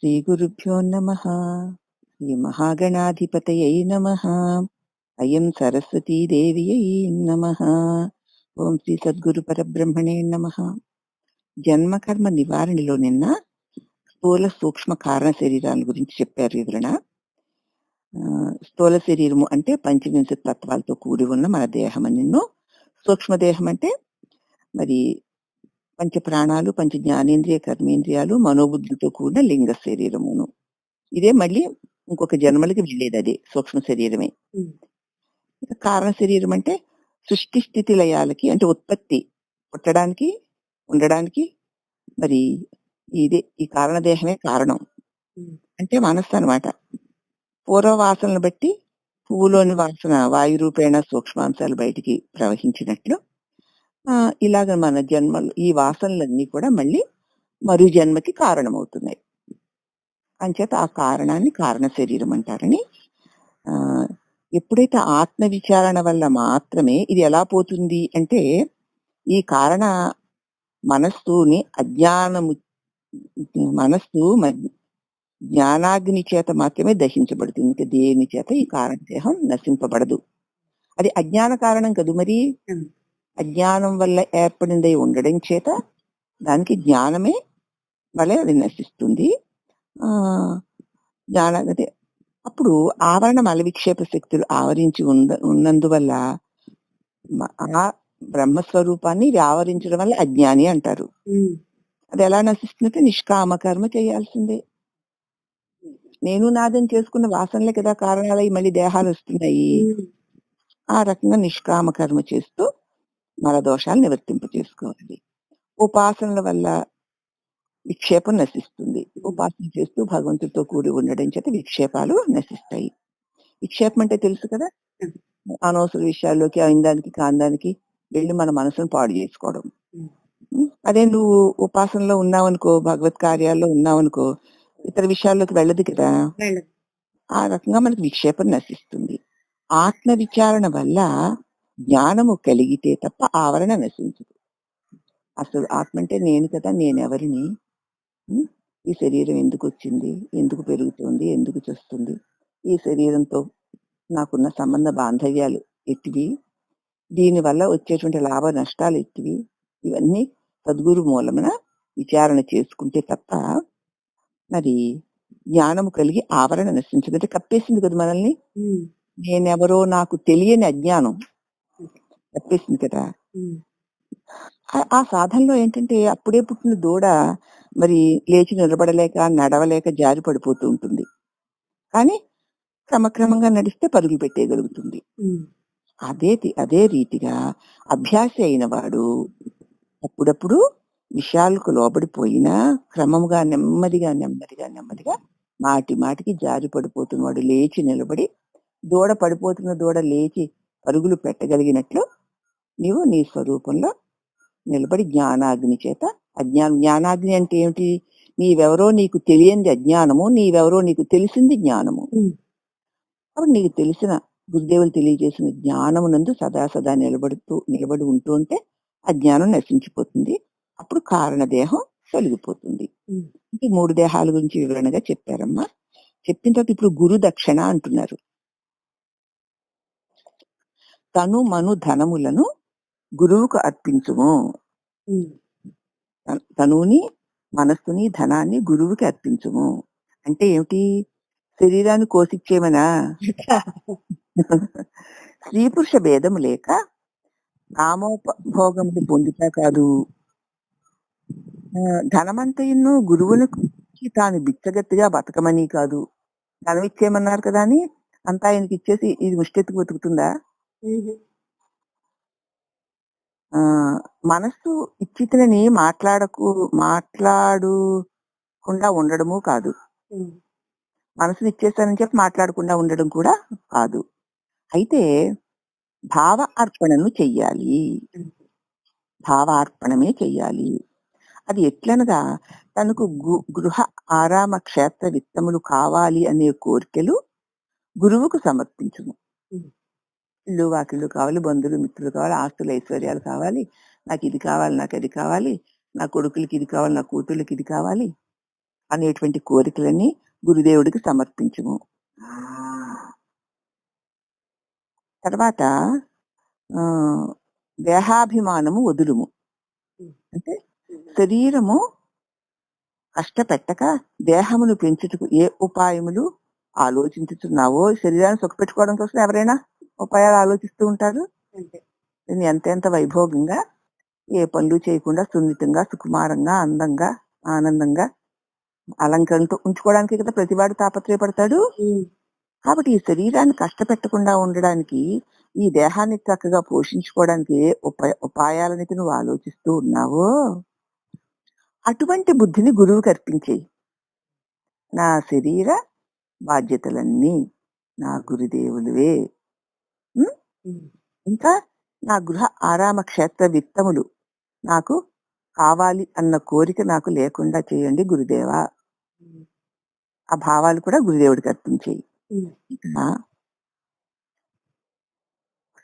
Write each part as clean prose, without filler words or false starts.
శ్రీగురుభ్యో నమః. శ్రీమహాగణాధిపతయై నమః. అయం సరస్వతీదేవ్యై నమః. ఓం శ్రీ సద్గురు పరబ్రహ్మణే నమః. జన్మకర్మ నివారణలో నిన్న స్థూల సూక్ష్మ కారణ శరీరాల గురించి చెప్పారు వివరణ. స్థూల శరీరము అంటే పంచవింశ తత్వాలతో కూడి ఉన్న మన దేహం నిన్ను, సూక్ష్మదేహం అంటే మరి పంచ ప్రాణాలు, పంచ జ్ఞానేంద్రియ కర్మేంద్రియాలు, మనోబుద్ధులతో కూడిన లింగ శరీరమును. ఇదే మళ్ళీ ఇంకొక జన్మలకి వెళ్ళేది, అదే సూక్ష్మ శరీరమే. ఇక కారణ శరీరం అంటే సృష్టి స్థితి లయాలకి, అంటే ఉత్పత్తి, పుట్టడానికి, ఉండడానికి మరి ఇదే ఈ కారణదేహమే కారణం. అంటే మనస్సు అనమాట. పూర్వ వాసనలు బట్టి పువ్వులోని వాసన వాయు రూపేణ సూక్ష్మాంశాలు బయటికి ప్రవహించినట్లు ఇలాగ మన జన్మలు ఈ వాసనలన్నీ కూడా మళ్ళీ మరో జన్మకి కారణమవుతున్నాయి. అంచేత ఆ కారణాన్ని కారణ శరీరం అంటారని. ఎప్పుడైతే ఆత్మ విచారణ వల్ల మాత్రమే ఇది ఎలా పోతుంది అంటే, ఈ కారణ మనస్సుని అజ్ఞానము, మనస్సు జ్ఞానాగ్ని చేత మాత్రమే దహించబడుతుంది. ఇంకా దేని చేత ఈ కారణదేహం నశింపబడదు. అది అజ్ఞాన కారణం కదూ మరి. అజ్ఞానం వల్ల ఏర్పడింది ఉండడం చేత దానికి జ్ఞానమే వల్ల అది నశిస్తుంది. జ్ఞానగతి అప్పుడు ఆవరణ మల విక్షేప శక్తులు ఆవరించి ఉన్నందువల్ల ఆ బ్రహ్మస్వరూపాన్ని ఆవరించడం వల్ల అజ్ఞాని అంటారు. అది ఎలా నశిస్తుందంటే నిష్కామ కర్మ చేయాల్సిందే. నేను నాదని చేసుకున్న వాసనలే కదా కారణాలై మళ్ళీ దేహాలు వస్తున్నాయి. ఆ రకంగా నిష్కామ కర్మ చేస్తూ మల దోషాలు నివర్తింప చేసుకోవాలి. ఉపాసనల వల్ల విక్షేపం నశిస్తుంది. ఉపాసన చేస్తూ భగవంతుడితో కూడి ఉండడం చేత విక్షేపాలు నశిస్తాయి. విక్షేపం అంటే తెలుసు కదా, అనవసర విషయాల్లోకి, అయిందానికి కాందానికి వెళ్ళి మన మనసును పాడు చేసుకోవడం. అదే నువ్వు ఉపాసనలో ఉన్నావనుకో, భగవత్ కార్యాల్లో ఉన్నావనుకో, ఇతర విషయాల్లోకి వెళ్ళదు కదా. ఆ రకంగా మనకి విక్షేపం నశిస్తుంది. ఆత్మ విచారణ వల్ల జ్ఞానము కలిగితే తప్ప ఆవరణ నశించదు. అసలు ఆత్మ అంటే నేను కదా, నేనెవరిని, ఈ శరీరం ఎందుకు వచ్చింది, ఎందుకు పెరుగుతుంది, ఎందుకు చేస్తుంది, ఈ శరీరంతో నాకున్న సంబంధ బాంధవ్యాలు ఎట్టివి, దీనివల్ల వచ్చేటువంటి లాభ నష్టాలు ఎట్టివి, ఇవన్నీ సద్గురు మూలమున విచారణ చేసుకుంటే తప్ప మరి జ్ఞానము కలిగి ఆవరణ నశించదు. అంటే కప్పేసింది కదా మనల్ని. నేనెవరో నాకు తెలియని అజ్ఞానం కప్పేసింది కదా. ఆ సాధనలో ఏంటంటే అప్పుడే పుట్టిన దూడ మరి లేచి నిలబడలేక, నడవలేక జారి పడిపోతూ ఉంటుంది. కానీ క్రమక్రమంగా నడిస్తే పరుగులు పెట్టేయగలుగుతుంది. అదే రీతిగా అభ్యాసి అయిన వాడు అప్పుడప్పుడు విషయాలకు లోబడిపోయినా క్రమముగా నెమ్మదిగా నెమ్మదిగా నెమ్మదిగా మాటి మాటికి జారి పడిపోతున్నవాడు లేచి నిలబడి, దూడ పడిపోతున్న దూడ లేచి పరుగులు పెట్టగలిగినట్లు నీవు నీ స్వరూపంలో నిలబడి జ్ఞానాగ్ని చేత జ్ఞానాగ్ని అంటే ఏమిటి, నీవెవరో నీకు తెలియంది అజ్ఞానము, నీవెవరో నీకు తెలిసింది జ్ఞానము. అప్పుడు నీకు తెలిసిన గురుదేవులు తెలియజేసిన జ్ఞానమునందు సదా నిలబడి ఉంటూ ఉంటే అజ్ఞానం నశించిపోతుంది. అప్పుడు కారణదేహం తొలగిపోతుంది. ఈ 3 దేహాల గురించి వివరణగా చెప్పారమ్మా. చెప్పిన తర్వాత ఇప్పుడు గురు దక్షిణ అంటున్నారు. తను మను ధనములను గురువుకు అర్పించుము. తనుని, మనస్సుని, ధనాన్ని గురువుకి అర్పించుము అంటే ఏమిటి? శరీరాన్ని కోసిచ్చేమనా? స్త్రీ పురుష భేదము లేక కామోపభోగములు పొందుతా కాదు. ధనమంతయును గురువునికి తాను బిచ్చగత్తిగా బతకమని కాదు. ధనం ఇచ్చేయమన్నారు కదా అని అంతా ఆయనకి ఇచ్చేసి ఇది ముష్టెత్తుకు బతుకుతుందా? మనస్సు ఇచ్చితనని మాట్లాడకుండా ఉండడము కాదు. మనసుని ఇచ్చేస్తానని చెప్పి మాట్లాడకుండా ఉండడం కూడా కాదు. అయితే భావ అర్పణను చెయ్యాలి. భావార్పణమే చెయ్యాలి. అది ఎట్లనగా తనకు గృహ ఆరామ క్షేత్ర విత్తములు కావాలి అనే కోరికలు గురువుకు సమర్పించుము. ఇల్లు వాకిళ్ళు కావాలి, బంధువులు మిత్రులు కావాలి, ఆస్తులు ఐశ్వర్యాలు కావాలి, నాకు ఇది కావాలి, నాకు అది కావాలి, నా కొడుకులకి ఇది కావాలి, నా కూతుళ్ళకి ఇది కావాలి, అనేటువంటి కోరికలని గురుదేవుడికి సమర్పించుము. తర్వాత దేహాభిమానము వదులుము. అంటే శరీరము కష్టపెట్టక దేహమును పెంచుటకు ఏ ఉపాయములు ఆలోచించుతున్నావో, శరీరాన్ని సుఖపెట్టుకోవడం కోసం ఎవరైనా ఉపాయాలు ఆలోచిస్తూ ఉంటారు. దీన్ని ఎంత వైభోగంగా ఏ పనులు చేయకుండా సున్నితంగా, సుకుమారంగా, అందంగా, ఆనందంగా, అలంకరణతో ఉంచుకోవడానికి కదా ప్రతివాడు తాపత్రయపడతాడు. కాబట్టి ఈ శరీరాన్ని కష్టపెట్టకుండా ఉండడానికి, ఈ దేహాన్ని చక్కగా పోషించుకోవడానికి ఏ ఉపాయాలనైతే నువ్వు ఆలోచిస్తూ ఉన్నావో అటువంటి బుద్ధిని గురువుకి అర్పించేయి. నా శరీర బాధ్యతలన్నీ నా గురుదేవులువే. ఇంకా నా గృహ ఆరామ క్షేత్ర విత్తములు నాకు కావాలి అన్న కోరిక నాకు లేకుండా చేయండి గురుదేవా. ఆ భావాలు కూడా గురుదేవుడికి అర్పించేయి. ఇక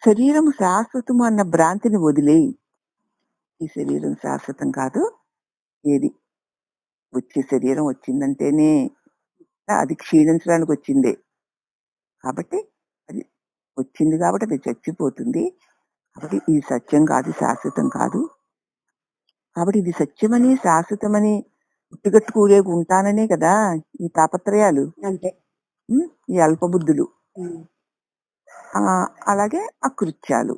శరీరం శాశ్వతము అన్న భ్రాంతిని వదిలేయి. ఈ శరీరం శాశ్వతం కాదు. ఏది వచ్చే శరీరం వచ్చిందంటేనే అది క్షీణించడానికి వచ్చిందే. కాబట్టి అది వచ్చింది కాబట్టి అది చచ్చిపోతుంది. కాబట్టి ఈ సత్యం కాదు, శాశ్వతం కాదు. కాబట్టి ఇది సత్యమని, శాశ్వతమని ఉట్టిగట్టుకూరే ఉంటాననే కదా ఈ తాపత్రయాలు, అంటే ఈ అల్పబుద్ధులు, అలాగే అకృత్యాలు.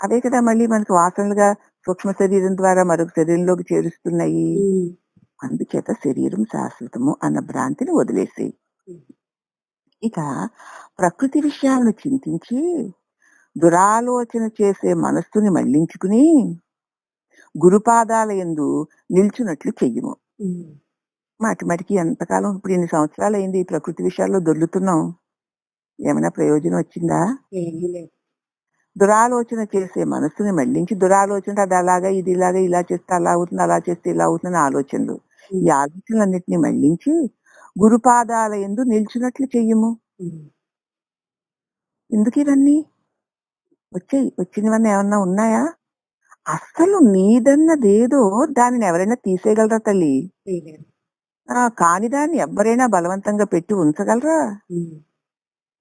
అవే కదా మళ్ళీ మనకు వాసనలుగా సూక్ష్మ శరీరం ద్వారా మరొక శరీరంలోకి చేరుస్తున్నాయి. అందుచేత శరీరం శాశ్వతము అన్న భ్రాంతిని వదిలేసేయి. ఇక ప్రకృతి విషయాలను చింతించి దురాలోచన చేసే మనస్సుని మళ్లించుకుని గురుపాదాల యందు నిల్చున్నట్లు చెయ్యము. మాటిమాటికి ఎంతకాలం ఇప్పుడు ఇన్ని సంవత్సరాలు అయింది ఈ ప్రకృతి విషయాల్లో దొర్లుతున్నాం. ఏమైనా ప్రయోజనం వచ్చిందా? దురాలోచన చేసే మనస్సుని మళ్లించి, దురాలోచన అది అలాగా ఇది ఇలాగా, ఇలా చేస్తే అలా అవుతుంది, అలా చేస్తే ఇలా అవుతుంది ఆలోచనలు. ఈ ఆలోచనలన్నిటినీ మళ్లించి గురుపాదాల యందు నిల్చున్నట్లు చెయ్యము. ఎందుకు ఇవన్నీ వచ్చాయి? వచ్చినవన్నీ ఏమన్నా ఉన్నాయా? అస్సలు నీదన్నదేదో దానిని ఎవరైనా తీసేయగలరా తల్లి? కాని దాన్ని ఎవరైనా బలవంతంగా పెట్టి ఉంచగలరా?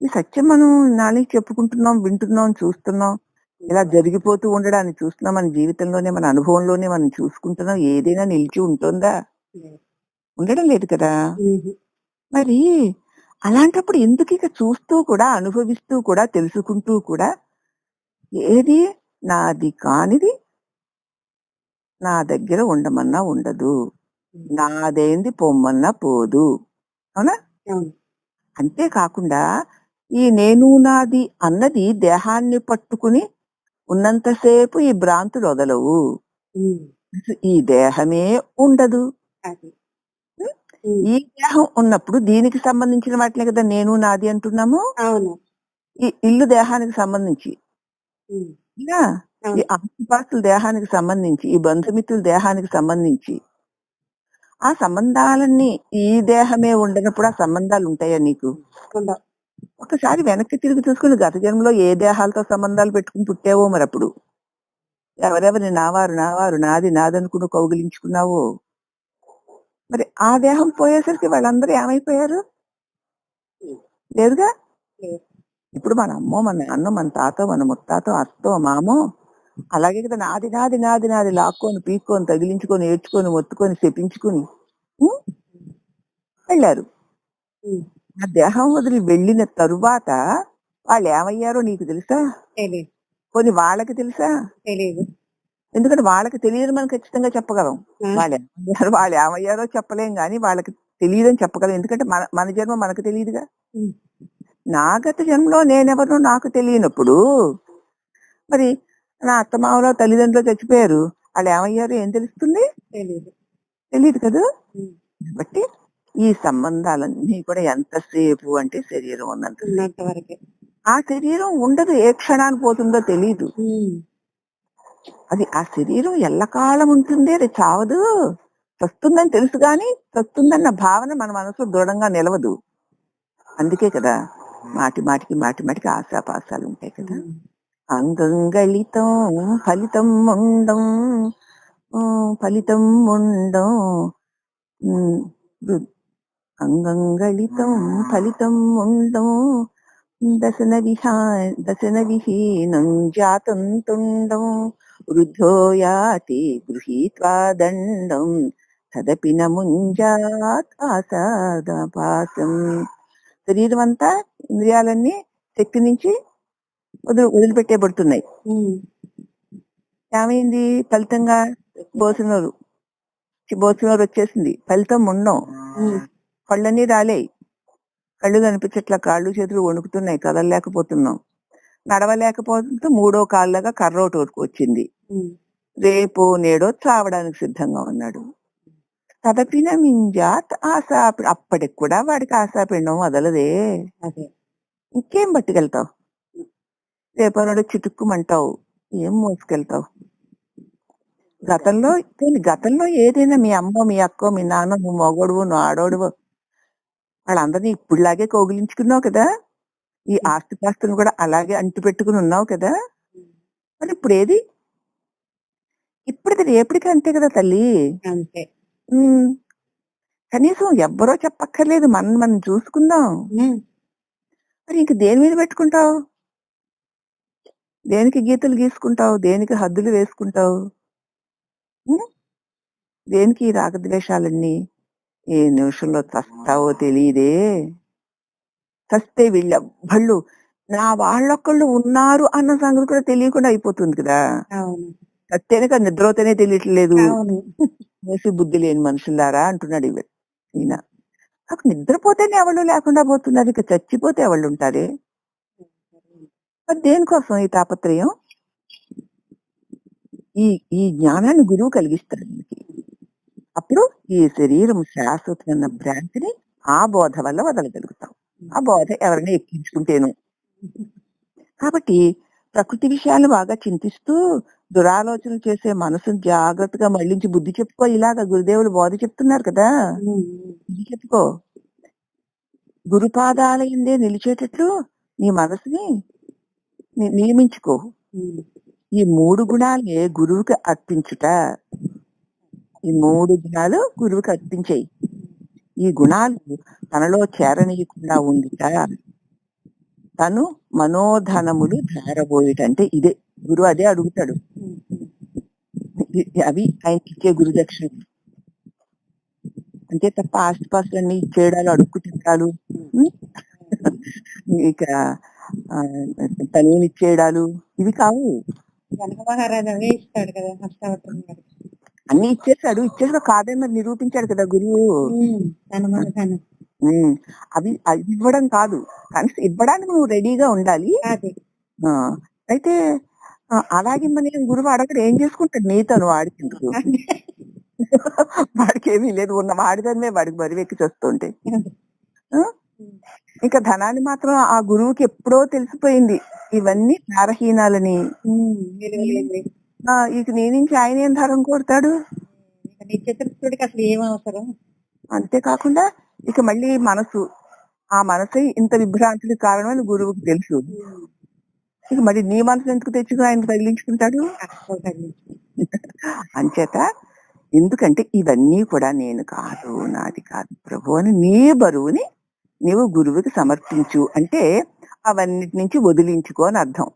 ఈ సత్యం మనం నాలుగు చెప్పుకుంటున్నాం, వింటున్నాం, చూస్తున్నాం. ఇలా జరిగిపోతూ ఉండడాన్ని చూస్తున్నాం. మన జీవితంలోనే, మన అనుభవంలోనే మనం చూసుకుంటున్నాం. ఏదైనా నిలిచి ఉంటుందా? ఉండడం లేదు కదా. మరి అలాంటప్పుడు ఎందుకు ఇక చూస్తూ కూడా, అనుభవిస్తూ కూడా, తెలుసుకుంటూ కూడా ఏది నాది కానిది నా దగ్గర ఉండమన్నా ఉండదు, నాదేంది పొమ్మన్నా పోదు. అవునా? అంతేకాకుండా ఈ నేను నాది అన్నది దేహాన్ని పట్టుకుని ఉన్నంతసేపు ఈ భ్రాంతులు వదలవు. ఈ దేహమే ఉండదు. ఈ దేహం ఉన్నప్పుడు దీనికి సంబంధించిన వాటినే కదా నేను నాది అంటున్నాము. ఈ ఇల్లు దేహానికి సంబంధించి, ఈ ఆస్తిపాస్తులు దేహానికి సంబంధించి, ఈ బంధుమిత్రులు దేహానికి సంబంధించి, ఆ సంబంధాలన్నీ ఈ దేహమే ఉండనప్పుడు ఆ సంబంధాలు ఉంటాయా నీకు? ఒకసారి వెనక్కి తిరిగి చూసుకుని గత జన్మలో ఏ దేహాలతో సంబంధాలు పెట్టుకుని పుట్టావో, మరి అప్పుడు ఎవరెవరిని నావారు నావారు నాది నాదనుకుని కౌగిలించుకున్నావో, మరి ఆ దేహం పోయేసరికి వాళ్ళందరూ ఏమైపోయారు? లేదుగా. ఇప్పుడు మన అమ్మో, మన నాన్నో, మన తాతో, మన ముత్తాతో, అత్తో, మామో అలాగే కదా నాది నాది నాది నాది లాక్కొని, పీక్కొని, తగిలించుకొని, ఏడ్చుకొని, మొత్తుకొని, శపించుకుని వెళ్ళారు. ఆ దేహం వదిలి వెళ్ళిన తరువాత వాళ్ళు ఏమయ్యారో నీకు తెలుసా? కొన్ని వాళ్ళకి తెలుసా? తెలియదు. ఎందుకంటే వాళ్ళకి తెలియదు, మనం ఖచ్చితంగా చెప్పగలం. వాళ్ళు ఏమయ్యారో చెప్పలేం గాని వాళ్ళకి తెలియదని చెప్పగలం. ఎందుకంటే మన మన జన్మ మనకు తెలియదుగా. నా గత జన్మలో నేనెవరో నాకు తెలియనప్పుడు మరి నా అత్తమామలో తల్లిదండ్రులు చచ్చిపోయారు, వాళ్ళు ఏమయ్యారు ఏం తెలుస్తుంది? తెలియదు కదా. కాబట్టి ఈ సంబంధాలన్నీ కూడా ఎంతసేపు అంటే శరీరం ఉన్నంత వరకే. ఆ శరీరం ఉండదు, ఏ క్షణాన్ని పోతుందో తెలియదు. అది ఆ శరీరం ఎల్లకాలం ఉంటుంది, అది చావదు. చస్తుందని తెలుసు గాని చస్తుందన్న భావన మన మనసులో దృఢంగా నిలవదు. అందుకే కదా మాటి మాటికి ఆశాపాశాలు ఉంటాయి కదా. అంగంగళితం ఫలితం ఉండం అంగంగళితం ఫలితం ఉండం దశన విహీనం జాతం తుండం వృద్ధో యాతి గృహీత్వా దండం తదపి న ముంజాత్ ఆసాదపాసం. శరీరం అంతా ఇంద్రియాలన్నీ శక్తి నుంచి వదిలిపెట్టేబడుతున్నాయి. ఏమైంది ఫలితంగా? బోసినోరు వచ్చేసింది. ఫలితం ఉండం. కళ్ళన్నీ రాలేయి. కళ్ళు కనిపించట్లా, కాళ్ళు చేతులు వణుకుతున్నాయి, కదలలేకపోతున్నాం. నడవలేకపోతే మూడో కాళ్ళగా కర్ర ఒకటి వచ్చింది. రేపు నేడో చావడానికి సిద్ధంగా ఉన్నాడు. తదపిన మింజాత్ ఆశా. అప్పటికి కూడా వాడికి ఆశాపిండం వదలదే. ఇంకేం పట్టుకెళ్తావు? రేపు నాడు చిటుక్కుమంటావు, ఏం మోసుకెళ్తావు? గతంలో ఏదైనా మీ అమ్మ, మీ అక్క, మీ నాన్న, నువ్వు మగోడువు, నువ్వు ఆడోడువు, వాళ్ళందరినీ ఇప్పుడులాగే కౌగిలించుకున్నావు కదా. ఈ ఆస్తిపాస్తులను కూడా అలాగే అంటు పెట్టుకుని ఉన్నావు కదా. మరి ఇప్పుడు ఏది? ఇప్పటిది రేపటికి అంతే కదా తల్లి. అంతే. కనీసం ఎవ్వరో చెప్పక్కర్లేదు, మనం చూసుకుందాం. మరి ఇంక దేని మీద పెట్టుకుంటావు? దేనికి గీతలు గీసుకుంటావు? దేనికి హద్దులు వేసుకుంటావు? దేనికి ఈ రాగద్వేషాలన్నీ? ఏ నిమిషంలో చస్తావో తెలియదే. చస్తే వీళ్ళెవ్వళ్ళు నా వాళ్ళొక్కళ్ళు ఉన్నారు అన్న సంగతి కూడా తెలియకుండా అయిపోతుంది కదా. చస్తేనే కదా, నిద్రపోతేనే తెలియట్లేదు. మోసి బుద్ధి లేని మనుషులారా అంటున్నాడు ఈయన. నాకు నిద్రపోతేనే ఎవళ్ళు లేకుండా పోతున్నారు, ఇక చచ్చిపోతే ఎవళ్ళు ఉంటారే? దేనికోసం ఈ తాపత్రయం? ఈ జ్ఞానాన్ని గురువు కలిగిస్తాడు మనకి. అప్పుడు ఈ శరీరం శాశ్వతమైన భ్రాంతిని ఆ బోధ వల్ల వదలగలుగుతాం. ఆ బోధ ఎవరిని ఎక్కించుకుంటేను. కాబట్టి ప్రకృతి విషయాలు బాగా చింతిస్తూ దురాలోచనలు చేసే మనసును జాగ్రత్తగా మళ్ళించి బుద్ధి చెప్పుకో. ఇలాగా గురుదేవులు బోధ చెప్తున్నారు కదా, బుద్ధి చెప్పుకో. గురుపాదాల యందే నిలిచేటట్లు నీ మనసుని నియమించుకో. ఈ 3 గుణాలే గురువుకి అర్పించుట. ఈ 3 గుణాలు గురువుకి అర్పించేయి. ఈ గుణాలు తనలో చేరనీయకుండా ఉండిట. తను మనోధనములు ధారబోయేటంటే ఇదే. గురువు అదే అడుగుతాడు. అవి ఆయనకి ఇచ్చే గురు దక్షిణ. అంతే తప్ప ఆస్తిపాస్తులన్నీ ఇచ్చేయడాలు, అడుక్కు తింటాలు, ఇక తనువునిచ్చేయడాలు ఇవి కావు. అన్ని ఇచ్చేసాడు కాదని మరి నిరూపించాడు కదా గురువు. అవి ఇవ్వడం కాదు, కానీ ఇవ్వడానికి నువ్వు రెడీగా ఉండాలి. అయితే అలాగే మన గురువు అడగడు, ఏం చేసుకుంటాడు నీతను వాడికి ఎందుకు? వాడికి ఏమీ లేదు, ఉన్న వాడిదాన్నే వాడికి బరివెక్కి చేస్తుంటే. ఇంకా ధనాన్ని మాత్రం ఆ గురువుకి ఎప్పుడో తెలిసిపోయింది ఇవన్నీ నారహీనాలని. ఇక నీ నుంచి ఆయన ఏం ధరం కోరుతాడు? చతుర్థుడికి అసలు ఏం అవసరం? అంతేకాకుండా ఇక మళ్ళీ ఆ మనసు ఇంత విభ్రాంతికి కారణమని గురువుకి తెలుసు. ఇక మరి నీ మనసు ఎందుకు తెచ్చుకుని ఆయన తగిలించుకుంటాడు? అంచేత ఎందుకంటే ఇవన్నీ కూడా నేను కాదు, నాది కాదు ప్రభు అని నీ బరువుని నీవు గురువుకి సమర్పించు అంటే అవన్నిటి నుంచి వదిలించుకో అని అర్థం.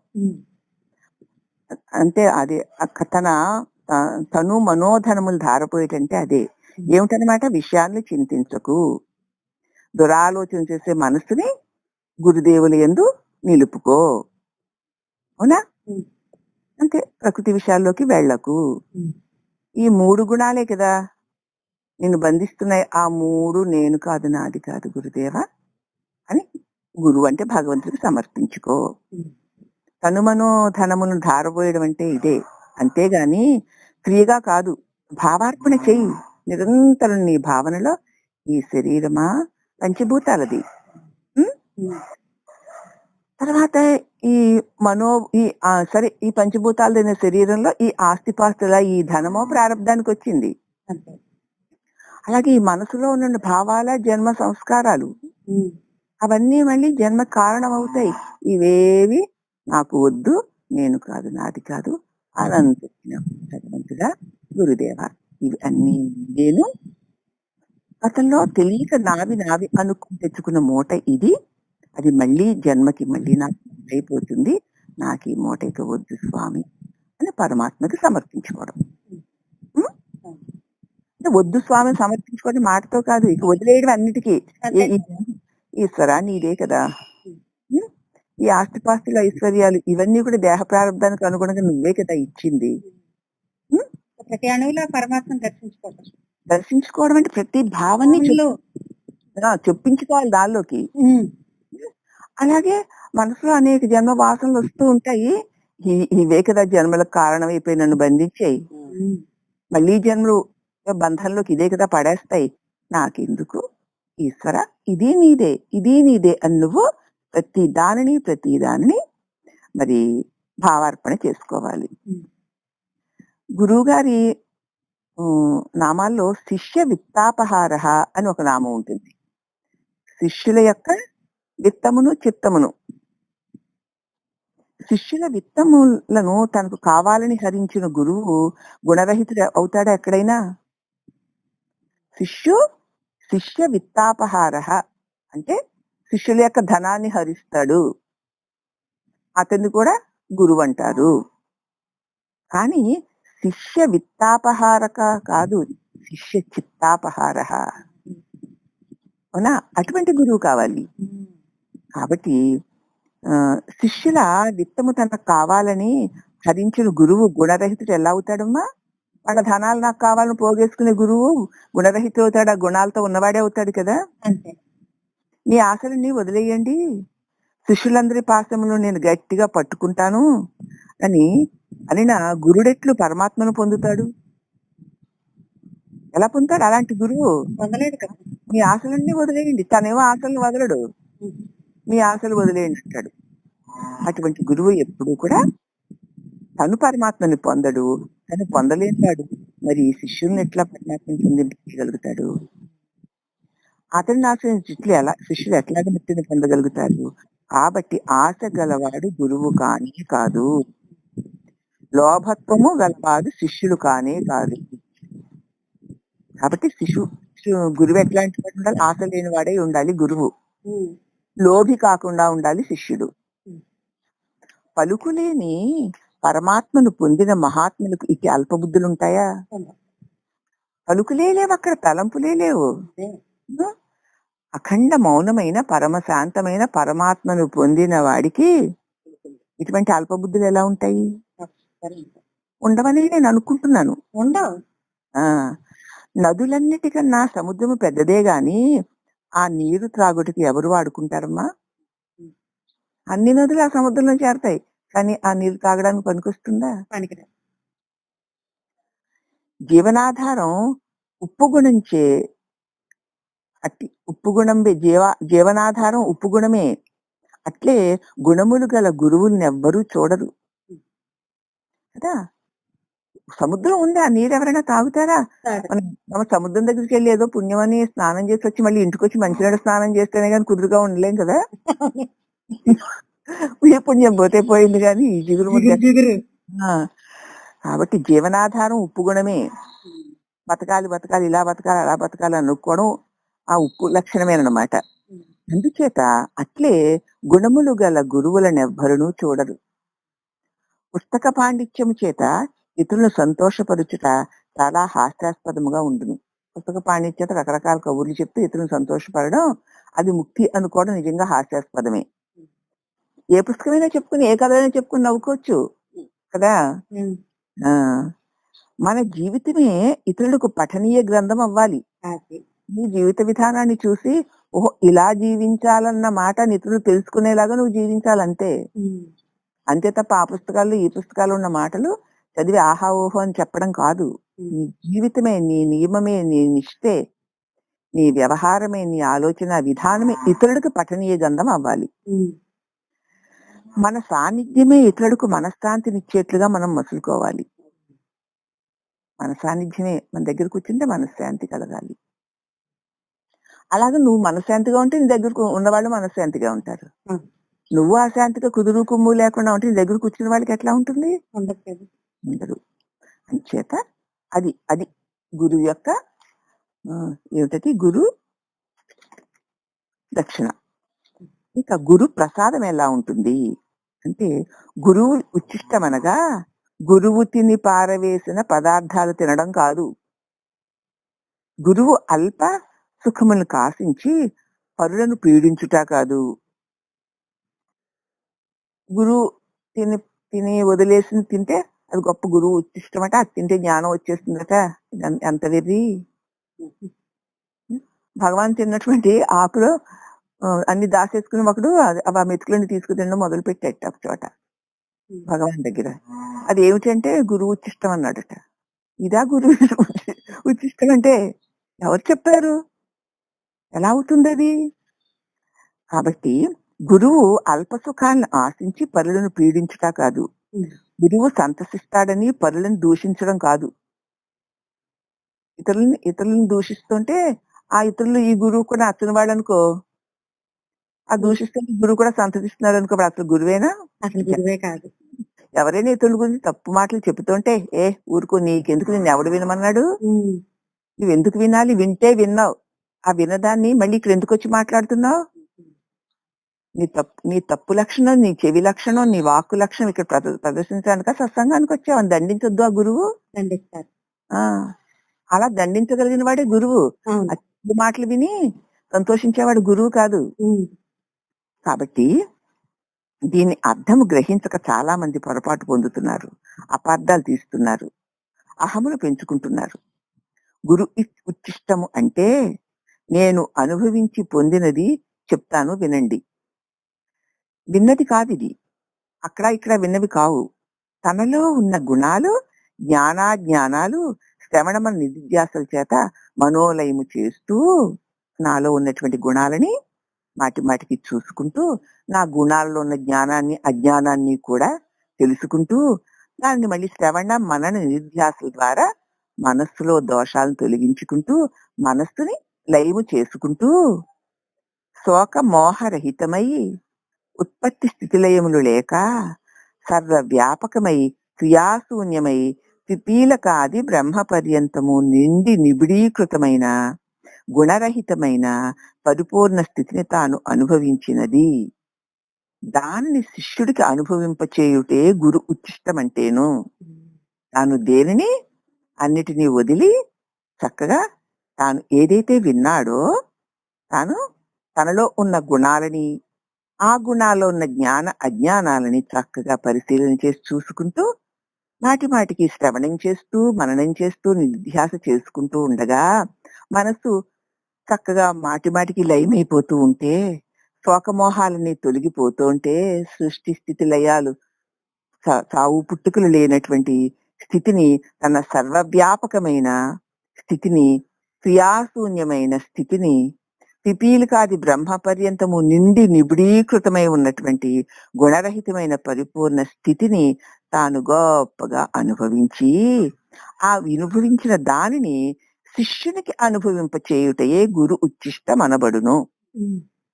అంటే అదే తను మనోధనములు ధారపోయేటంటే అదే. ఏమిటనమాట? విషయాన్ని చింతించకు, దురాలోచన చేసే మనసుని గురుదేవుల యందు నిలుపుకో. అవునా? అంటే ప్రకృతి విషయాల్లోకి వెళ్ళకు. ఈ 3 గుణాలే కదా నిన్ను బంధిస్తున్నాయి. ఆ 3 నేను కాదు, నాది కాదు గురుదేవా అని గురువు అంటే భగవంతుడికి సమర్పించుకో. తనుమనో ధనమును ధారపోయడం అంటే ఇదే. అంతేగాని క్రియగా కాదు, భావార్పణ చెయ్యి. నిరంతరం నీ భావనలో ఈ శరీరమా పంచభూతాలది, తర్వాత ఈ సరే ఈ పంచభూతాలైన శరీరంలో ఈ ఆస్తిపాస్తుల ఈ ధనమో ప్రారంధానికి వచ్చింది. అలాగే ఈ మనసులో ఉన్న భావాల జన్మ సంస్కారాలు అవన్నీ మళ్ళీ జన్మ కారణం అవుతాయి. ఇవేవి నాకు వద్దు, నేను కాదు, నాది కాదు అనంత భగవంతుడా గురుదేవ, ఇవి అన్ని నేను అతనిలో తెలియక నావి నావి అనుకుని తెచ్చుకున్న మూట ఇది. అది మళ్ళీ జన్మకి మళ్ళీ నాకు అయిపోతుంది. నాకు ఈ మూట ఇక వద్దు స్వామి అని పరమాత్మకి సమర్పించుకోవడం. ఉం? అంటే వద్దు స్వామి సమర్పించుకోవడం మాటతో కాదు, ఇక వదిలేయడం అన్నిటికీ. ఈశ్వరా నీదే కదా, ఉం? ఈ ఆస్తిపాస్తుల ఐశ్వర్యాలు ఇవన్నీ కూడా దేహ ప్రారంభానికి అనుగుణంగా నువ్వే కదా ఇచ్చింది. ఉం? ప్రతి అణువులో పరమాత్మను దర్శించుకోవడం. దర్శించుకోవడం అంటే ప్రతి భావాన్ని చొప్పించుకోవాలి దానిలోకి. అలాగే మనసులో అనేక జన్మ వాసనలు వస్తూ ఉంటాయి. ఇవే కదా జన్మలకు కారణమైపోయి నన్ను బంధించాయి. మళ్ళీ జన్మలు బంధంలోకి ఇదే కదా పడేస్తాయి. నాకెందుకు ఈశ్వర, ఇదే నీదే, ఇదే నీదే అని నువ్వు ప్రతి దానిని మరి భావార్పణ చేసుకోవాలి. గురువు గారి నామాల్లో శిష్య విత్తాపహార అని ఒక నామం ఉంటుంది. శిష్యుల యొక్క విత్తమును చిత్తమును. శిష్యుల విత్తములను తనకు కావాలని హరించిన గురువు గుణరహితుడు అవుతాడా ఎక్కడైనా? శిష్య విత్తాపహార అంటే శిష్యుల యొక్క ధనాన్ని హరిస్తాడు, అతన్ని కూడా గురువు అంటారు. కానీ శిష్య విత్తాపహారక కాదు, శిష్య చిత్తాపహార. అవునా? అటువంటి గురువు కావాలి. కాబట్టి శిష్యుల విత్తము తనకు కావాలని హరించిన గురువు గుణరహితుడు ఎలా అవుతాడమ్మా? వాళ్ళ ధనాలు నాకు కావాలని పోగేసుకునే గురువు గుణరహితుడు అవుతాడు, ఆ గుణాలతో ఉన్నవాడే అవుతాడు కదా. నీ ఆశలన్నీ వదిలేయండి, శిష్యులందరి పాశమును నేను గట్టిగా పట్టుకుంటాను అని నా గురుడెట్లు పరమాత్మను పొందుతాడు? ఎలా పొందుతాడు? అలాంటి గురువు పొందలేడు కదా. మీ ఆశలన్నీ వదిలేయండి, తనేమో ఆశలను వదలడు, మీ ఆశలు వదిలేయండి అంటాడు. అటువంటి గురువు ఎప్పుడు కూడా తను పరమాత్మని పొందడు, తను పొందలేనివాడు మరి శిష్యుల్ని ఎట్లా పరమాత్మని పొందించగలుగుతాడు? అతన్ని ఆశ్రయించిన శిష్యులు ఎట్లాగ ముక్తిని పొందగలుగుతారు? కాబట్టి ఆశ గలవాడు గురువు కానీ కాదు, లోభత్వము గలవాడు శిష్యులు కానే కాదు. కాబట్టి గురువు ఎట్లాంటి వాడు ఉండాలి? ఆశ లేని వాడే ఉండాలి గురువు, లోభి కాకుండా ఉండాలి శిష్యుడు. పలుకులేని పరమాత్మను పొందిన మహాత్ములకు ఇటు అల్పబుద్ధులు ఉంటాయా? పలుకులే లేవు, అక్కడ తలంపులే లేవు. అఖండ మౌనమైన పరమశాంతమైన పరమాత్మను పొందిన వాడికి ఇటువంటి అల్పబుద్ధులు ఎలా ఉంటాయి? ఉండవని నేను అనుకుంటున్నాను. నదులన్నిటికన్నా సముద్రము పెద్దదే గాని ఆ నీరు త్రాగుటికి ఎవరు వాడుకుంటారమ్మా? అన్ని నదులు ఆ సముద్రంలో చేరతాయి, కానీ ఆ నీరు తాగడానికి పనికొస్తుందా? పనికిరా. జీవనాధారం ఉప్పు గుణంచే అట్టి ఉప్పు గుణంబే జీవనాధారం ఉప్పు గుణమే. అట్లే గుణములు గల గురువుల్ని ఎవ్వరూ చూడరు కదా. సముద్రం ఉంది, ఆ నీరు ఎవరైనా తాగుతారా? మనం సముద్రం దగ్గరికి వెళ్ళి ఏదో పుణ్యమని స్నానం చేసి వచ్చి మళ్ళీ ఇంటికి వచ్చి మంచినీళ్ళ స్నానం చేస్తేనే కానీ కుదురుగా ఉండలేం కదా. ఏ పుణ్యం పోతే పోయింది కానీ ఈ జిగురు. కాబట్టి జీవనాధారం ఉప్పు గుణమే. బతకాలి ఇలా బతకాలి అలా బతకాలి అనుకోవడం ఆ ఉప్పు లక్షణమేనమాట. అందుచేత అట్లే గుణములు గల గురువులను ఎవ్వరునూ చూడరు. పుస్తక పాండిత్యము చేత ఇతరులను సంతోషపరుచుట చాలా హాస్యాస్పదముగా ఉండును. పుస్తక పాండిత్యత రకరకాల కబుర్లు చెప్తూ ఇతరులను సంతోషపడడం, అది ముక్తి అనుకోవడం నిజంగా హాస్యాస్పదమే. ఏ పుస్తకమైనా చెప్పుకుని ఏ కథైనా చెప్పుకుని నవ్వుకోవచ్చు కదా. మన జీవితమే ఇతరులకు పఠనీయ గ్రంథం అవ్వాలి. నీ జీవిత విధానాన్ని చూసి ఓహో ఇలా జీవించాలన్న మాట ఇతరులు తెలుసుకునేలాగా నువ్వు జీవించాలంతే. అంతే తప్ప ఆ పుస్తకాల్లో ఈ పుస్తకాలు ఉన్న మాటలు చదివి ఆహా ఓహో అని చెప్పడం కాదు. నీ జీవితమే, నీ నియమమే, నీ నిష్టే, నీ వ్యవహారమే, నీ ఆలోచన విధానమే ఇతరులకు పఠనీయ గ్రంథం అవ్వాలి. మన సాన్నిధ్యమే ఇతరులకు మనశ్శాంతినిచ్చేట్లుగా మనం మసులుకోవాలి. మన సాన్నిధ్యమే మన దగ్గర కూర్చుంటే మనశ్శాంతి కలగాలి. అలాగే నువ్వు మనశ్శాంతిగా ఉంటే నీ దగ్గరకు ఉన్నవాళ్ళు మనశ్శాంతిగా ఉంటారు. నువ్వు అశాంతిగా కుదురు కుమ్ము లేకుండా ఉంటే నీ దగ్గర కూర్చున్న వాళ్ళకి ఎట్లా ఉంటుంది? ఉండదు. అంచేత అది గురువు యొక్క ఏమిటది గురు దక్షిణ. ఇక గురు ప్రసాదం ఎలా ఉంటుంది అంటే, గురువు ఉచ్చిష్టం అనగా గురువు తిని పారవేసిన పదార్థాలు తినడం కాదు. గురువు అల్ప సుఖములను కాసించి పరులను పీడించుట కాదు. గురువు తిని తిని వదిలేసింది తింటే అది గొప్ప గురువు ఉచ్చిష్టమట. అది తింటే జ్ఞానం వచ్చేస్తుందట. ఎంత వెర్రి! భగవాన్ తిన్నటువంటి ఆకులు అన్ని దాచేసుకుని ఒకడు ఆ మెతుకులని తీసుకు తినడం మొదలు పెట్టేట ఒక చోట భగవాన్ దగ్గర. అది ఏమిటంటే గురువు ఉచ్చిష్టం అన్నాడట. ఇదా గురువు ఉచ్చిష్టం అంటే? ఎవరు చెప్పారు? ఎలా అవుతుంది అది? కాబట్టి గురువు అల్ప సుఖాలను ఆశించి పరులను పీడించుట కాదు. గురువు సంతసిస్తాడని పరులను దూషించడం కాదు. ఇతరులను దూషిస్తుంటే ఆ ఇతరులు ఈ గురువు కూడా నచ్చని వాడు అనుకో, ఆ దూషిస్తుంటే గురువు కూడా సంతసిస్తున్నాడు అనుకో, అసలు గురువేనా? అసలు గురువే కాదు. ఎవరైనా ఇతరుల గురించి తప్పు మాటలు చెబుతుంటే ఊరుకో, నీకెందుకు, నిన్ను ఎవడు వినమన్నాడు? నువ్వెందుకు వినాలి? వింటే విన్నావు. ఆ వినదాన్ని మళ్ళీ ఇక్కడ ఎందుకు వచ్చి మాట్లాడుతున్నావు? నీ తప్పు లక్షణం, నీ చెవి లక్షణం, నీ వాక్కు లక్షణం ఇక్కడ ప్రదర్శించడానిక సత్సంగానికి వచ్చావు. అని దండించొద్దు. ఆ గురువు దండిస్తారు. అలా దండించగలిగిన వాడే గురువు. ఆ మాటలు విని సంతోషించేవాడు గురువు కాదు. కాబట్టి దీని అర్థము గ్రహించక చాలా మంది పొరపాటు పొందుతున్నారు, అపార్థాలు తీస్తున్నారు, అహమును పెంచుకుంటున్నారు. గురు ఉచ్చిష్టము అంటే నేను అనుభవించి పొందినది చెప్తాను వినండి. విన్నది కాదు ఇది. అక్కడ ఇక్కడ విన్నవి కావు. తనలో ఉన్న గుణాలు, జ్ఞానాలు శ్రవణమన నిధిధ్యాసల చేత మనోలయము చేస్తూ నాలో ఉన్నటువంటి గుణాలని మాటికి చూసుకుంటూ, నా గుణాల్లో ఉన్న జ్ఞానాన్ని అజ్ఞానాన్ని కూడా తెలుసుకుంటూ, దాన్ని మళ్ళీ శ్రవణ మనన నిధిధ్యాసల ద్వారా మనస్సులో దోషాలను తొలగించుకుంటూ, మనస్సుని లయము చేసుకుంటూ, శోక మోహరహితమై ఉత్పత్తి స్థితిలయములు లేక సర్వవ్యాపకమై క్రియాశూన్యమై పిపీలకాది బ్రహ్మ పర్యంతము నిండి నిబిడీకృతమైన గుణరహితమైన పరిపూర్ణ స్థితిని తాను అనుభవించినది. దానిని శిష్యుడికి అనుభవింపచేయుటే గురు ఉచ్చిష్టమంటేను. తాను దేనిని అన్నిటినీ వదిలి చక్కగా తాను ఏదైతే విన్నాడో తాను తనలో ఉన్న గుణాలని, ఆ గుణాల్లో ఉన్న జ్ఞాన అజ్ఞానాలని చక్కగా పరిశీలన చేసి చూసుకుంటూ, మాటికి శ్రవణం చేస్తూ, మననం చేస్తూ, నిధ్యాస చేసుకుంటూ ఉండగా మనసు చక్కగా మాటికి లయమైపోతూ ఉంటే, శోకమోహాలని తొలగిపోతూ ఉంటే, సృష్టి స్థితి లయాలు చావు పుట్టుకలు లేనటువంటి స్థితిని, తన సర్వవ్యాపకమైన స్థితిని, క్రియాశూన్యమైన స్థితిని, పిపీలికాది బ్రహ్మ పర్యంతము నిండి నిబిడీకృతమై ఉన్నటువంటి గుణరహితమైన పరిపూర్ణ స్థితిని తాను గొప్పగా అనుభవించి, ఆ అనుభవించిన దానిని శిష్యునికి అనుభవింప చేయుటయే గురు ఉచ్చిష్టం అనబడును.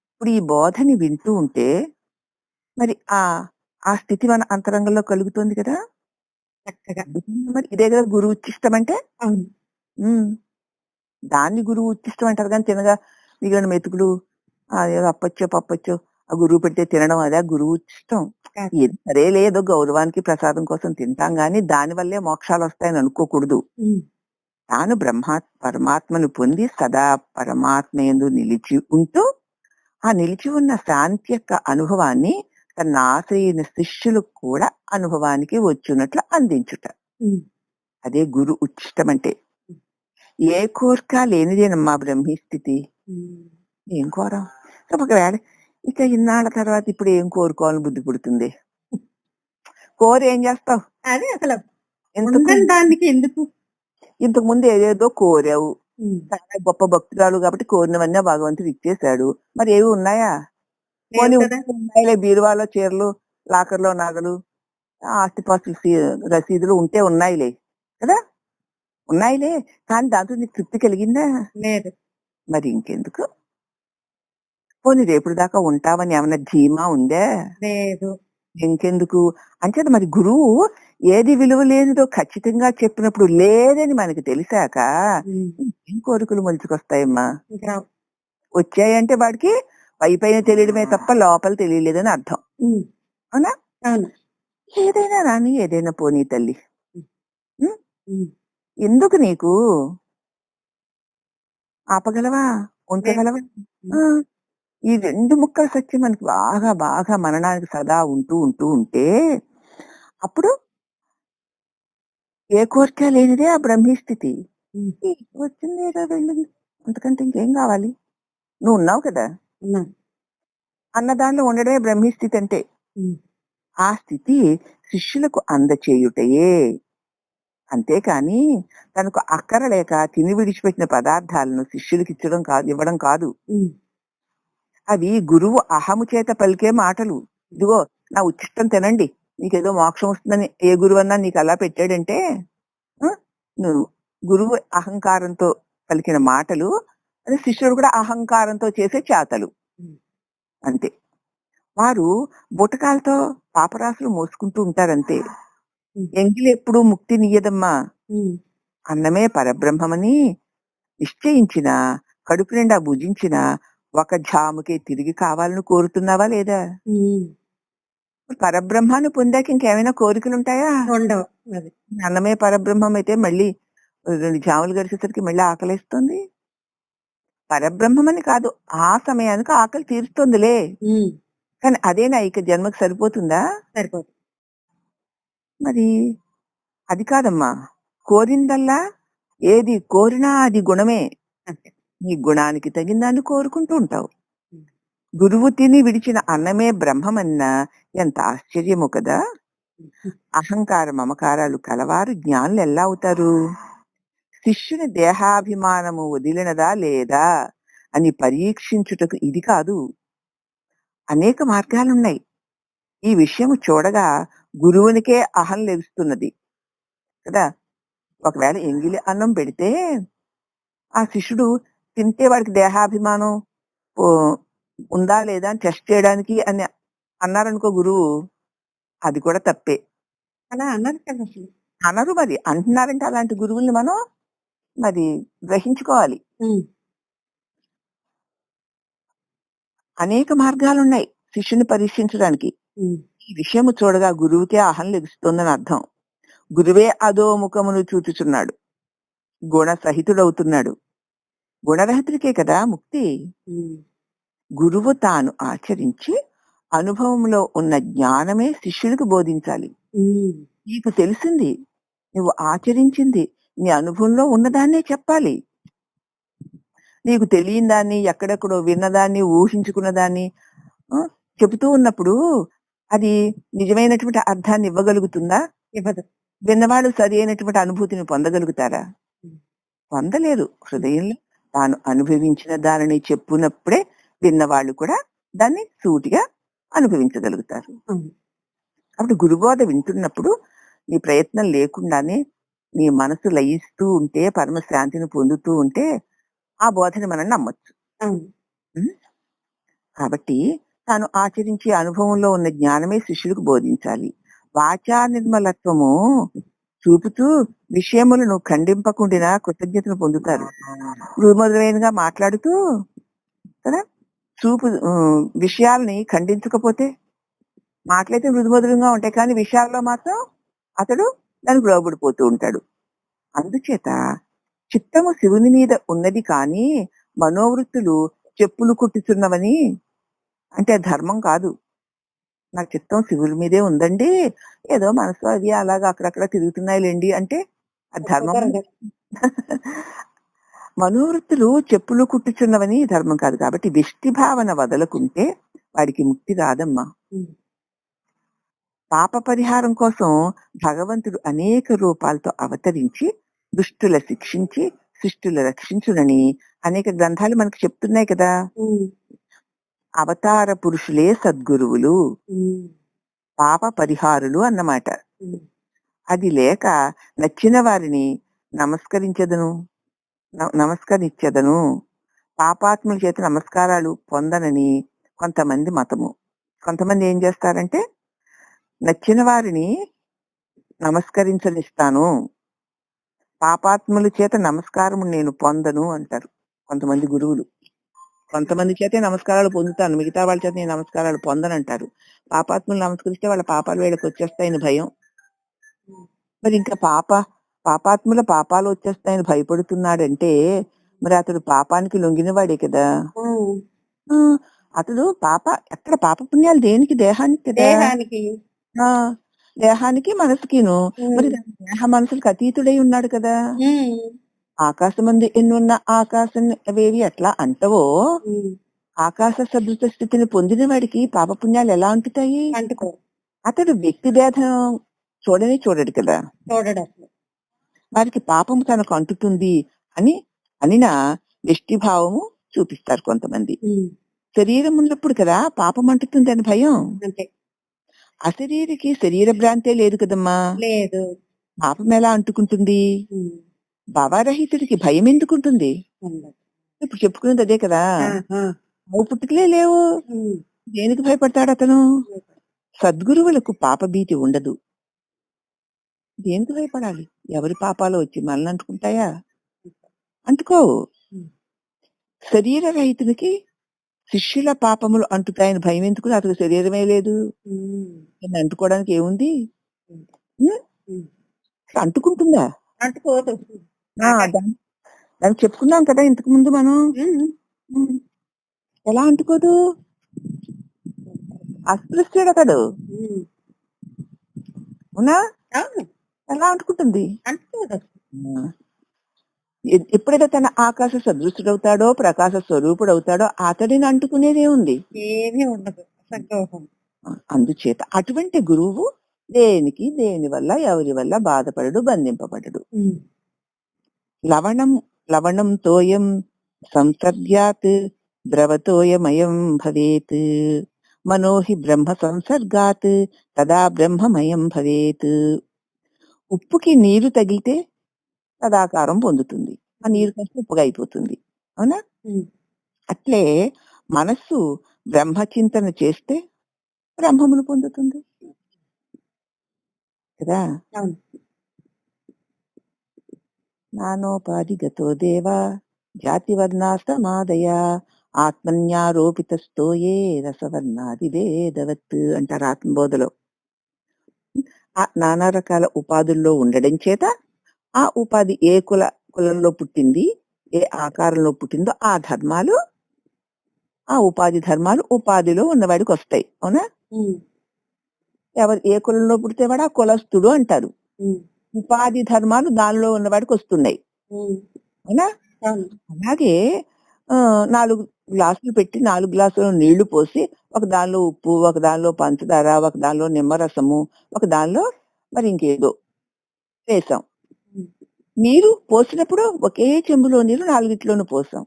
ఇప్పుడు ఈ బోధని వింటూ ఉంటే మరి ఆ స్థితి మన అంతరంగంలో కలుగుతుంది కదా చక్కగా. మరి ఇదే కదా గురువు ఉచ్చిష్టం అంటే. దాన్ని గురువు ఉచ్చిష్టం అంటారు కానీ తినగా మిగిలిన మెతుకులు ఏదో అప్పచ్చో పప్పచ్చో ఆ గురువు పెడితే తినడం అదే గురువు ఉచ్చిష్టం. సరే లేదో గౌరవానికి ప్రసాదం కోసం తింటాం గాని దాని వల్లే మోక్షాలు వస్తాయని అనుకోకూడదు. తాను పరమాత్మను పొంది సదా పరమాత్మ యందు నిలిచి ఉంటూ, ఆ నిలిచి ఉన్న శాంతి యొక్క అనుభవాన్ని తన ఆశ్రయిన శిష్యులకు కూడా అనుభవానికి వచ్చినట్లు అందించుట. అదే గురు ఉచ్చిష్టం అంటే. ఏ కోరిక లేనిదేనమ్మా బ్రహ్మీ స్థితి. ఏం కోరం? ఒకవేళ ఇక ఇన్నాళ్ళ తర్వాత ఇప్పుడు ఏం కోరుకోవాలని బుద్ధి పుడుతుంది. కోరి ఏం చేస్తావు? అదే అసలు దానికి ఎందుకు? ఇంతకు ముందు ఏదేదో కోరావు, చాలా గొప్ప భక్తురాలు కాబట్టి కోరినవన్నీ భగవంతుడు ఇచ్చేశాడు. మరి ఏవి ఉన్నాయా? ఉన్నాయిలే, బీరువాలో చీరలు, లాకర్లో నగలు, ఆస్తిపాస్తులు రసీదులు ఉంటే ఉన్నాయిలే కదా, ఉన్నాయిలే. కానీ దాంతో నీకు తృప్తి కలిగిందా? లేదు. మరి ఇంకెందుకు? పోనీ రేపు దాకా ఉంటావని ఏమన్నా ధీమా ఉందే? లేదు. ఇంకెందుకు అంచేత మరి గురువు ఏది విలువ లేనిదో ఖచ్చితంగా చెప్పినప్పుడు లేదని మనకి తెలిసాక ఏం కోరికలు మొలుచుకొస్తాయమ్మా? ఇంకా రావు. వచ్చాయంటే వాడికి పైపైన తెలియడమే తప్ప లోపల తెలియలేదని అర్థం. అవునా? అవును. ఏదైనా రాని ఏదైనా పోనీ తల్లి. ఉం? ఉమ్. ఎందుకు నీకు ఆపగలవా? ఉంచగలవా? ఆ, ఈ 2 ముక్కల సత్యం మనకి బాగా బాగా మననానికి సదా ఉంటూ ఉంటూ ఉంటే అప్పుడు ఏ కోరిక లేనిదే ఆ బ్రహ్మీ స్థితి. ఉమ్. ఈ వచ్చింది ఏదో వెళ్ళింది. అంతకంటే ఇంకేం కావాలి? నువ్వు ఉన్నావు కదా! ఉన్నాను. అన్న దానిలో ఉండడమే బ్రహ్మీ స్థితి అంటే. ఉమ్. ఆ స్థితి శిష్యులకు అందచేయుటయే. అంతేకాని తనకు అక్కరలేక తిని విడిచిపెట్టిన పదార్థాలను శిష్యులకి ఇవ్వడం కాదు. ఉమ్. అవి గురువు అహము చేత పలికే మాటలు. ఇదిగో నా ఉచ్చిష్టం తినండి, నీకేదో మోక్షం వస్తుందని ఏ గురువు అన్నా నీకు అలా పెట్టాడంటే ఆ, నువ్వు గురువు అహంకారంతో పలికిన మాటలు, అది శిష్యుడు కూడా అహంకారంతో చేసే చేతలు. ఉమ్. అంతే. వారు బుటకాలతో పాపరాశులు మోసుకుంటూ ఉంటారంతే. ఉమ్. ఎంగిలి ఎప్పుడు ముక్తినియ్యదమ్మా. ఉమ్. అన్నమే పరబ్రహ్మమని నిశ్చయించిన, కడుపు నిండా భుజించిన ఒక ఝాముకే తిరిగి కావాలని కోరుతున్నావా లేదా? ఉమ్. పరబ్రహ్మాన్ని పొందాక ఇంకేమైనా కోరికలుంటాయా? ఉండవు. అది. అన్నమే పరబ్రహ్మం అయితే మళ్ళీ 2 జాములు గడిచేసరికి మళ్ళీ ఆకలేస్తుంది. పరబ్రహ్మమని కాదు, ఆ సమయానికి ఆకలి తీరుస్తుందిలే. ఉమ్. కానీ అదేనా ఇక జన్మకు సరిపోతుందా? సరిపోదు. మరి అది కాదమ్మా. కోరిందల్లా ఏది కోరినా అది గుణమే. అంతే. నీ గుణానికి తగిన దాన్ని కోరుకుంటూ ఉంటావు. ఉమ్. గురువు తిని విడిచిన అన్నమే బ్రహ్మమన్నా ఎంత ఆశ్చర్యము కదా! ఉమ్. అహంకార మమకారాలు కలవారు జ్ఞానులు ఎలా అవుతారు? శిష్యుని దేహాభిమానము వదిలినదా లేదా అని పరీక్షించుటకు ఇది కాదు. అనేక మార్గాలున్నాయి. ఈ విషయము చూడగా గురువునికే అహం లభిస్తున్నది కదా! ఒకవేళ ఎంగిలి అన్నం పెడితే ఆ శిష్యుడు తింటే వాడికి దేహాభిమానం ఓ- ఉందా లేదా అని టెస్ట్ చేయడానికి అని అన్నారనుకో గురువు, అది కూడా తప్పే. అలా అన్నారు కదా అసలు. అనరు, మరి అంటున్నారంటే అలాంటి గురువుల్ని మనం మరి గ్రహించుకోవాలి. ఉమ్. అనేక మార్గాలున్నాయి శిష్యుని పరీక్షించడానికి. ఉమ్. ఈ విషయము చూడగా గురువుకే అహం లభిస్తోందని అర్థం. గురువే అదో ముఖమును చూచుచున్నాడు, గుణ సహితుడవుతున్నాడు. గుణరహితుడికే కదా ముక్తి. ఉమ్. గురువు తాను ఆచరించి అనుభవంలో ఉన్న జ్ఞానమే శిష్యునికి బోధించాలి. ఉమ్. నీకు తెలిసింది, నువ్వు ఆచరించింది, నీ అనుభవంలో ఉన్నదాన్నే చెప్పాలి. నీకు తెలియని దాన్ని, ఎక్కడెక్కడో విన్నదాన్ని, ఊహించుకున్న దాన్ని ఆ, చెబుతూ ఉన్నప్పుడు అది నిజమైనటువంటి అర్థాన్ని ఇవ్వగలుగుతుందా? ఇవ్వదు. విన్నవాడు సరి అయినటువంటి అనుభూతిని పొందగలుగుతారా? ఉమ్. పొందలేరు. హృదయంలో తాను అనుభవించిన దానిని చెప్పునప్పుడే విన్నవాళ్ళు కూడా దాన్ని సూటిగా అనుభవించగలుగుతారు. అవును. కాబట్టి గురుబోధ వింటున్నప్పుడు నీ ప్రయత్నం లేకుండానే నీ మనసు లయిస్తూ ఉంటే, పరమశాంతిని పొందుతూ ఉంటే ఆ బోధని మనం నమ్మొచ్చు. అవును. ఉం? కాబట్టి తాను ఆచరించే అనుభవంలో ఉన్న జ్ఞానమే శిష్యులకు బోధించాలి. వాచా నిర్మలత్వము చూపుతూ విషయములను ఖండింపకుండిన కృతజ్ఞతను పొందుతారు. మొదలైనగా మాట్లాడుతూ కదా, చూపు విషయాల్ని ఖండించకపోతే, మాటలైతే మృదుమధురంగా ఉంటాయి కానీ విషయాల్లో మాత్రం అతడు దానికి లోబడిపోతూ ఉంటాడు. అందుచేత చిత్తము శివుని మీద ఉన్నది కానీ మనోవృత్తులు చెప్పులు కుట్టుచున్నవని అంటే ధర్మం కాదు. నా చిత్తం శివుడి మీదే ఉందండి, ఏదో మనసు అది అలాగా అక్కడక్కడ తిరుగుతున్నాయిలేండి అంటే అది ధర్మం. కుదరదు. మనోవృత్తులు చెప్పులు కుట్టుచున్నవని ధర్మం కాదు. కాబట్టి విష్టి భావన వదలకుంటే వాడికి ముక్తి రాదమ్మా. ఉమ్. పాప పరిహారం కోసం భగవంతుడు అనేక రూపాలతో అవతరించి దుష్టుల శిక్షించి శిష్టుల రక్షించునని అనేక గ్రంథాలు మనకు చెప్తున్నాయి కదా. ఉమ్. అవతార పురుషులే సద్గురువులు, ఉమ్. పాప పరిహారులు అన్నమాట. ఉమ్. అది లేక నచ్చిన వారిని నమస్కరించదను నమస్కరించదను పాపాత్ముల చేత నమస్కారాలు పొందనని కొంతమంది మతము. కొంతమంది ఏం చేస్తారంటే నచ్చిన వారిని నమస్కరించనిస్తాను. పాపాత్ముల చేత నమస్కారము నేను పొందను అంటారు కొంతమంది గురువులు. కొంతమంది చేతే నమస్కారాలు పొందుతాను. మిగతా వాళ్ళ చేత నేను నమస్కారాలు పొందనంటారు. పాపాత్ములు నమస్కరిస్తే వాళ్ళ పాపాలు వీళ్ళకొచ్చేస్తాయని భయం. మరి ఇంకా పాపాత్ముల పాపాలు వచ్చేస్తాయని భయపడుతున్నాడంటే మరి అతడు పాపానికి లొంగినవాడే కదా! హ్మ్. ఆ! అతడు ఎక్కడ పాపపుణ్యాలు దేనికి? దేహానికి కదా! దేహానికి. ఆ! దేహానికి, మనసుకిను. మరి హ్మ్. దేహ మనసులకు అతీతుడై ఉన్నాడు కదా! హ్మ్. ఆకాశమందు ఎన్నున్న ఆకాశం అవేవి ఎట్లా అంటవో, హ్మ్. ఆకాశ సదృశ స్థితిని పొందిన వాడికి పాపపుణ్యాలు ఎలా అంటుతాయి? అంటుకో. అతడు వ్యక్తి భేదం చూడడు కదా! చూడడసలు. వారికి పాపము తనకు అంటుతుంది అని అనిన వ్యష్టిభావము చూపిస్తారు కొంతమంది. హ్మ్. శరీరం ఉన్నప్పుడు కదా పాపం అంటుతుందని భయం. అంతే. అశరీరికి శరీర భ్రాంతే లేదు కదమ్మా! లేదు. పాపం ఎలా అంటుకుంటుంది? హ్మ్. భావరహితుడికి భయం ఎందుకుంటుంది? ఉండదు. ఇప్పుడు చెప్పుకున్నది అదే కదా! ఆ! ఆ! చావు పుట్టుకలే లేవు. హ్మ్. దేనికి భయపడతాడతను? సద్గురువులకు పాపభీతి ఉండదు. దేనికి భయపడాలి? ఎవరి పాపాలు వచ్చి మనల్ని అంటుకుంటాయా? అంటుకోవు. హ్మ్. శరీర రహితునికి శిష్యుల పాపములు అంటుతాయని భయం ఎందుకు? అతనికి శరీరమే లేదు. హ్మ్. దాన్ని అంటుకోవడానికి ఏముంది? హ్మ్. హ్మ్. హ్మ్. అంటుకుంటుందా? అంటుకోదు. ఆ! దానికి చెప్పుకున్నాం కదా ఇంతకు ముందు మనం. హ్మ్. హ్మ్. ఎలా అంటుకోదు? అస్పృశ్యుడతడు. హ్మ్. అవునా? అవును. ఎలా అంటుకుంటుంది? అంటుకోదు. ఆ! ఎప్పుడైతే తన ఆకాశ సదృశుడవుతాడో, ప్రకాశ స్వరూపుడవుతాడో అతడిని అంటుకునేదేముంది? ఏమీ ఉండదు. సంతోషం. అందుచేత అటువంటి గురువు దేని వల్ల ఎవరి వల్ల బాధపడడు, బంధింపబడడు. హ్మ్. లవణం లవణం తోయం సంసర్గ్యాత్ ద్రవతోయమయం భవేత్ మనోహి బ్రహ్మ సంసర్గాత్ తదా బ్రహ్మమయం భవేత్. ఉప్పుకి నీరు తగిలితే తదాకారం పొందుతుంది. ఆ నీరు కాస్త ఉప్పుగా అయిపోతుంది. అవునా? హ్మ్. అట్లే మనస్సు బ్రహ్మచింతన చేస్తే బ్రహ్మమును పొందుతుంది కదా! అవును. నానోపాధిగతో దేవా జాతివర్ణాస్తమాదయ ఆత్మన్యారోపితస్తోయే రసవర్ణాదిభేదవత్ అంటారు ఆత్మబోధలో. ఆ నానా రకాల ఉపాధుల్లో ఉండడం చేత ఆ ఉపాధి ఏ కులంలో పుట్టింది, ఏ ఆకారంలో పుట్టిందో ఆ ధర్మాలు, ఆ ఉపాధి ధర్మాలు ఉపాధిలో ఉన్నవాడికి వస్తాయి. అవునా? హ్మ్. ఏ కులంలో పుడితే వాడు ఆ కులస్తుడు అంటారు. హ్మ్. ఉపాధి ధర్మాలు దానిలో ఉన్నవాడికి వస్తున్నాయి. హ్మ్. అవునా? అవును. అలాగే 4 గ్లాసులు పెట్టి 4 గ్లాసులు నీళ్లు పోసి ఒక దానిలో ఉప్పు, ఒక దానిలో పంచదార, ఒక దానిలో నిమ్మరసము, ఒక దానిలో మరి ఇంకేదో వేసాం. హ్మ్. నీరు పోసినప్పుడు ఒకే చెంబులో నీరు 4 పోసాం.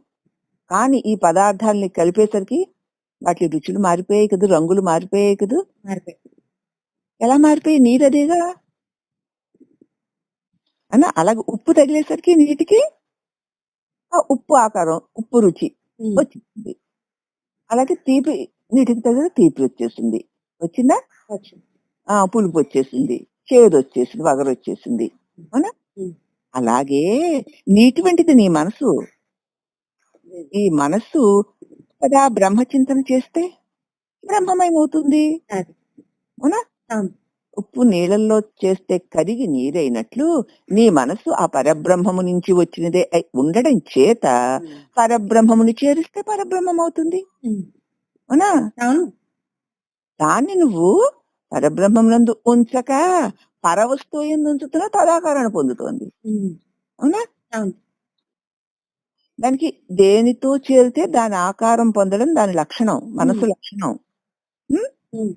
కానీ ఈ పదార్థాలని కలిపేసరికి వాటి రుచులు మారిపోయాయి కదూ! రంగులు మారిపోయాయి కదూ! మారిపోయి. ఎలా మారిపోయాయి? నీరదేగా. అలాగే ఉప్పు తగిలేసరికి నీటికి ఆ ఉప్పు ఆకారం, ఉప్పు రుచి హ్మ్. వచ్చింది. అలాగే తీపి నీటికి తగిన తీపి వచ్చేసింది. వచ్చిందా? వచ్చింది. పులుపు వచ్చేసింది. చేదొచ్చేసింది. వగరొచ్చేసింది. అవునా? హ్మ్. అలాగే నీటి వంటిది నీ మనసు. ఈ మనస్సు కదా బ్రహ్మచింతన చేస్తే బ్రహ్మమయమవుతుంది. అది. అవునా? అవును. ఉప్పు నీళ్ళల్లో చేస్తే కరిగి నీరైనట్లు నీ మనస్సు ఆ పరబ్రహ్మము నుంచి వచ్చినదే అయి ఉండడం చేత హ్మ్. పరబ్రహ్మముని చేరిస్తే పరబ్రహ్మమవుతుంది. హ్మ్. అవునా? అవును. దాన్ని నువ్వు పరబ్రహ్మమునందు ఉంచక పరవస్తువు యందు ఉంచుతున్న తదాకారాన్ని పొందుతోంది. హ్మ్. అవునా? అవును. దానికి దేనితో చేరితే దాని ఆకారం పొందడం దాని లక్షణం. మనసు లక్షణం. హ్మ్? హ్మ్.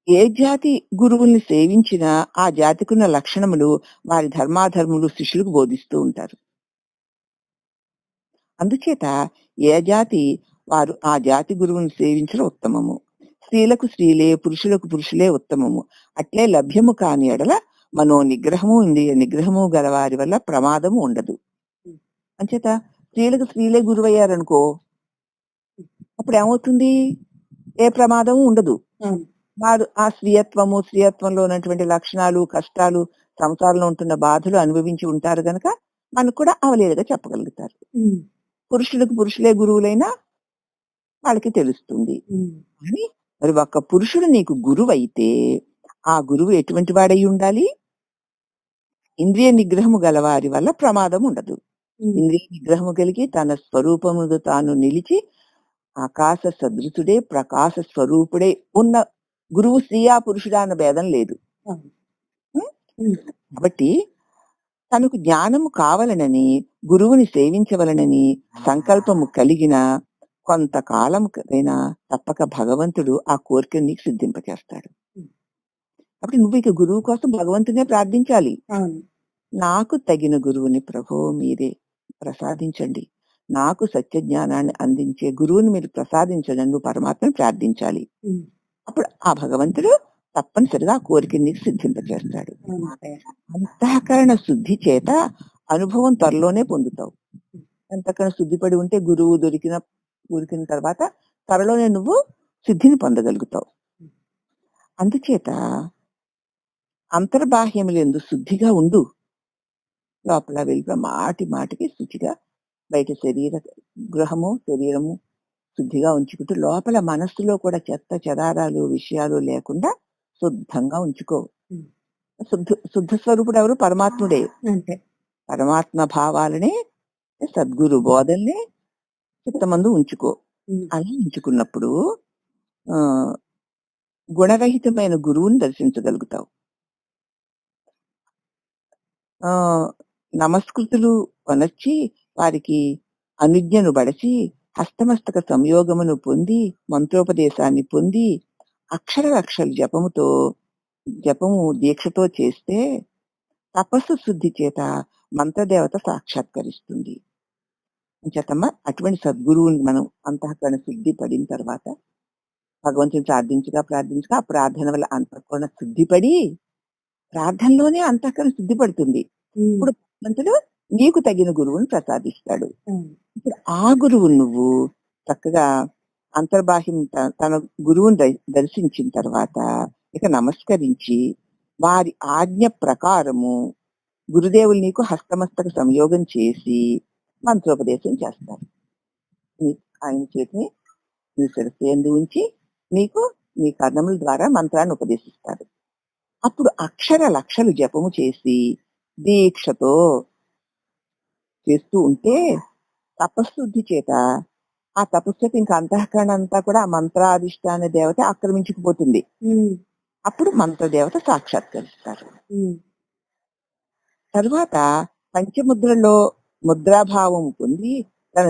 ఏ జాతి గురువుల్ని సేవించినా ఆ జాతికున్న లక్షణములు వారి ధర్మాధర్ములు శిష్యులకు బోధిస్తూ ఉంటారు. అందుచేత ఏ జాతి వారు ఆ జాతి గురువుని సేవించడం ఉత్తమము. స్త్రీలకు స్త్రీలే, పురుషులకు పురుషులే ఉత్తమము. అట్లే లభ్యము కాని ఎడల మనో నిగ్రహము, ఇంద్రియ నిగ్రహము గలవారి వల్ల ప్రమాదము ఉండదు. హ్మ్. అంచేత స్త్రీలకు స్త్రీలే గురువయ్యారనుకో, అప్పుడు ఏమవుతుంది? ఏ ప్రమాదము ఉండదు. అవును. వారు ఆ స్త్రీయత్వంలో ఉన్నటువంటి లక్షణాలు, కష్టాలు, సంసారంలో ఉంటున్న బాధలు అనుభవించి ఉంటారు గనక మనకు కూడా అవలీలగా చెప్పగలుగుతారు. హ్మ్. పురుషులకు పురుషులే గురువులైనా వాళ్ళకి తెలుస్తుంది. హ్మ్. కానీ మరి ఒక్క పురుషుడు నీకు గురువైతే ఆ గురువు ఎటువంటి వాడై ఉండాలి? ఇంద్రియ నిగ్రహము గలవారి వల్ల ప్రమాదం ఉండదు. హ్మ్. ఇంద్రియ నిగ్రహము కలిగి తన స్వరూపమును తాను నిలిచి ఆకాశ సదృశుడే ప్రకాశ స్వరూపుడే ఉన్న గురువు స్త్రీయా పురుషుడా అన్న భేదం లేదు. అవును. హ్మ్. హ్మ్. కాబట్టి తనకు జ్ఞానము కావలనని గురువుని సేవించవలనని సంకల్పము కలిగిన కొంతకాలముకైనా తప్పక భగవంతుడు ఆ కోరికను నీకు సిద్ధింపచేస్తాడు. హ్మ్. కాబట్టి నువ్వు ఇక గురువు కోసం భగవంతునే ప్రార్థించాలి. అవును. నాకు తగిన గురువుని ప్రభో మీరే ప్రసాదించండి. నాకు సత్య జ్ఞానాన్ని అందించే గురువుని మీరు ప్రసాదించండి అని నువ్వు పరమాత్మని ప్రార్థించాలి. హ్మ్. అప్పుడు ఆ భగవంతుడు తప్పనిసరిగా ఆ కోరికని నీకు సిద్ధింపచేస్తాడు. అవును అత్తయ్య. అంతఃకరణ శుద్ధి చేత అనుభవం త్వరలోనే పొందుతావు. అంతఃకరణ శుద్ధిపడి ఉంటే గురువు దొరికిన తర్వాత త్వరలోనే నువ్వు సిద్ధిని పొందగలుగుతావు. అందుచేత అంతర్బాహ్యములందు శుద్ధిగా ఉండు. లోపల వెలుపల మాటి మాటికి శుచిగా బయట శరీరము శుద్ధిగా ఉంచుకుంటూ లోపల మనస్సులో కూడా చెత్త చెదారాలు విషయాలు లేకుండా శుద్ధంగా ఉంచుకో. హ్మ్. శుద్ధ స్వరూపుడు ఎవరు? పరమాత్ముడే. అంతే. పరమాత్మ భావాలనే సద్గురు బోధల్ని చిత్తమందు ఉంచుకో. హ్మ్. అలా ఉంచుకున్నప్పుడు ఆ గుణరహితమైన గురువుని దర్శించగలుగుతావు. ఆ నమస్కృతులు వనర్చి వారికి అనుజ్ఞను బడచి హస్తమస్తక సంయోగమును పొంది మంత్రోపదేశాన్ని పొంది అక్షర జపము దీక్షతో చేస్తే తపస్సు శుద్ధి చేత మంత్రదేవత సాక్షాత్కరిస్తుంది. చేతమ్మ అటువంటి సద్గురువుని మనం అంతఃకరణ శుద్ధి పడిన తర్వాత భగవంతుని ప్రార్థించగా ఆ ప్రార్థన వల్ల అంతఃకరణ శుద్ధిపడి ప్రార్థనలోనే అంతఃకరణ శుద్ధి పడుతుంది. హ్మ్. ఇప్పుడు భగవంతుడు నీకు తగిన గురువుని ప్రసాదిస్తాడు. అవును. ఇప్పుడు ఆ గురువు నువ్వు చక్కగా అంతర్బాహ్యం తన గురువుని దర్శించిన తర్వాత ఇక నమస్కరించి వారి ఆజ్ఞ ప్రకారము గురుదేవులు నీకు హస్తమస్తక సంయోగం చేసి మంత్రోపదేశం చేస్తారు. ఆయన చేతిని నీ శిరస్సు యందు ఉంచి నీకు నీ కర్ణముల ద్వారా మంత్రాన్ని ఉపదేశిస్తారు. అప్పుడు అక్షర లక్షలు జపము చేసి దీక్షతో చేస్తూ ఉంటే తపశుద్ధి చేత ఆ తపస్సుకి ఇంకా అంతఃకరణ అంతా కూడా ఆ మంత్రాధిష్టాన దేవత ఆక్రమించుకుపోతుంది. హ్మ్. అప్పుడు మంత్రదేవత సాక్షాత్కరిస్తారు. హ్మ్. తరువాత పంచముద్రలో ముద్రాభావం పొంది తన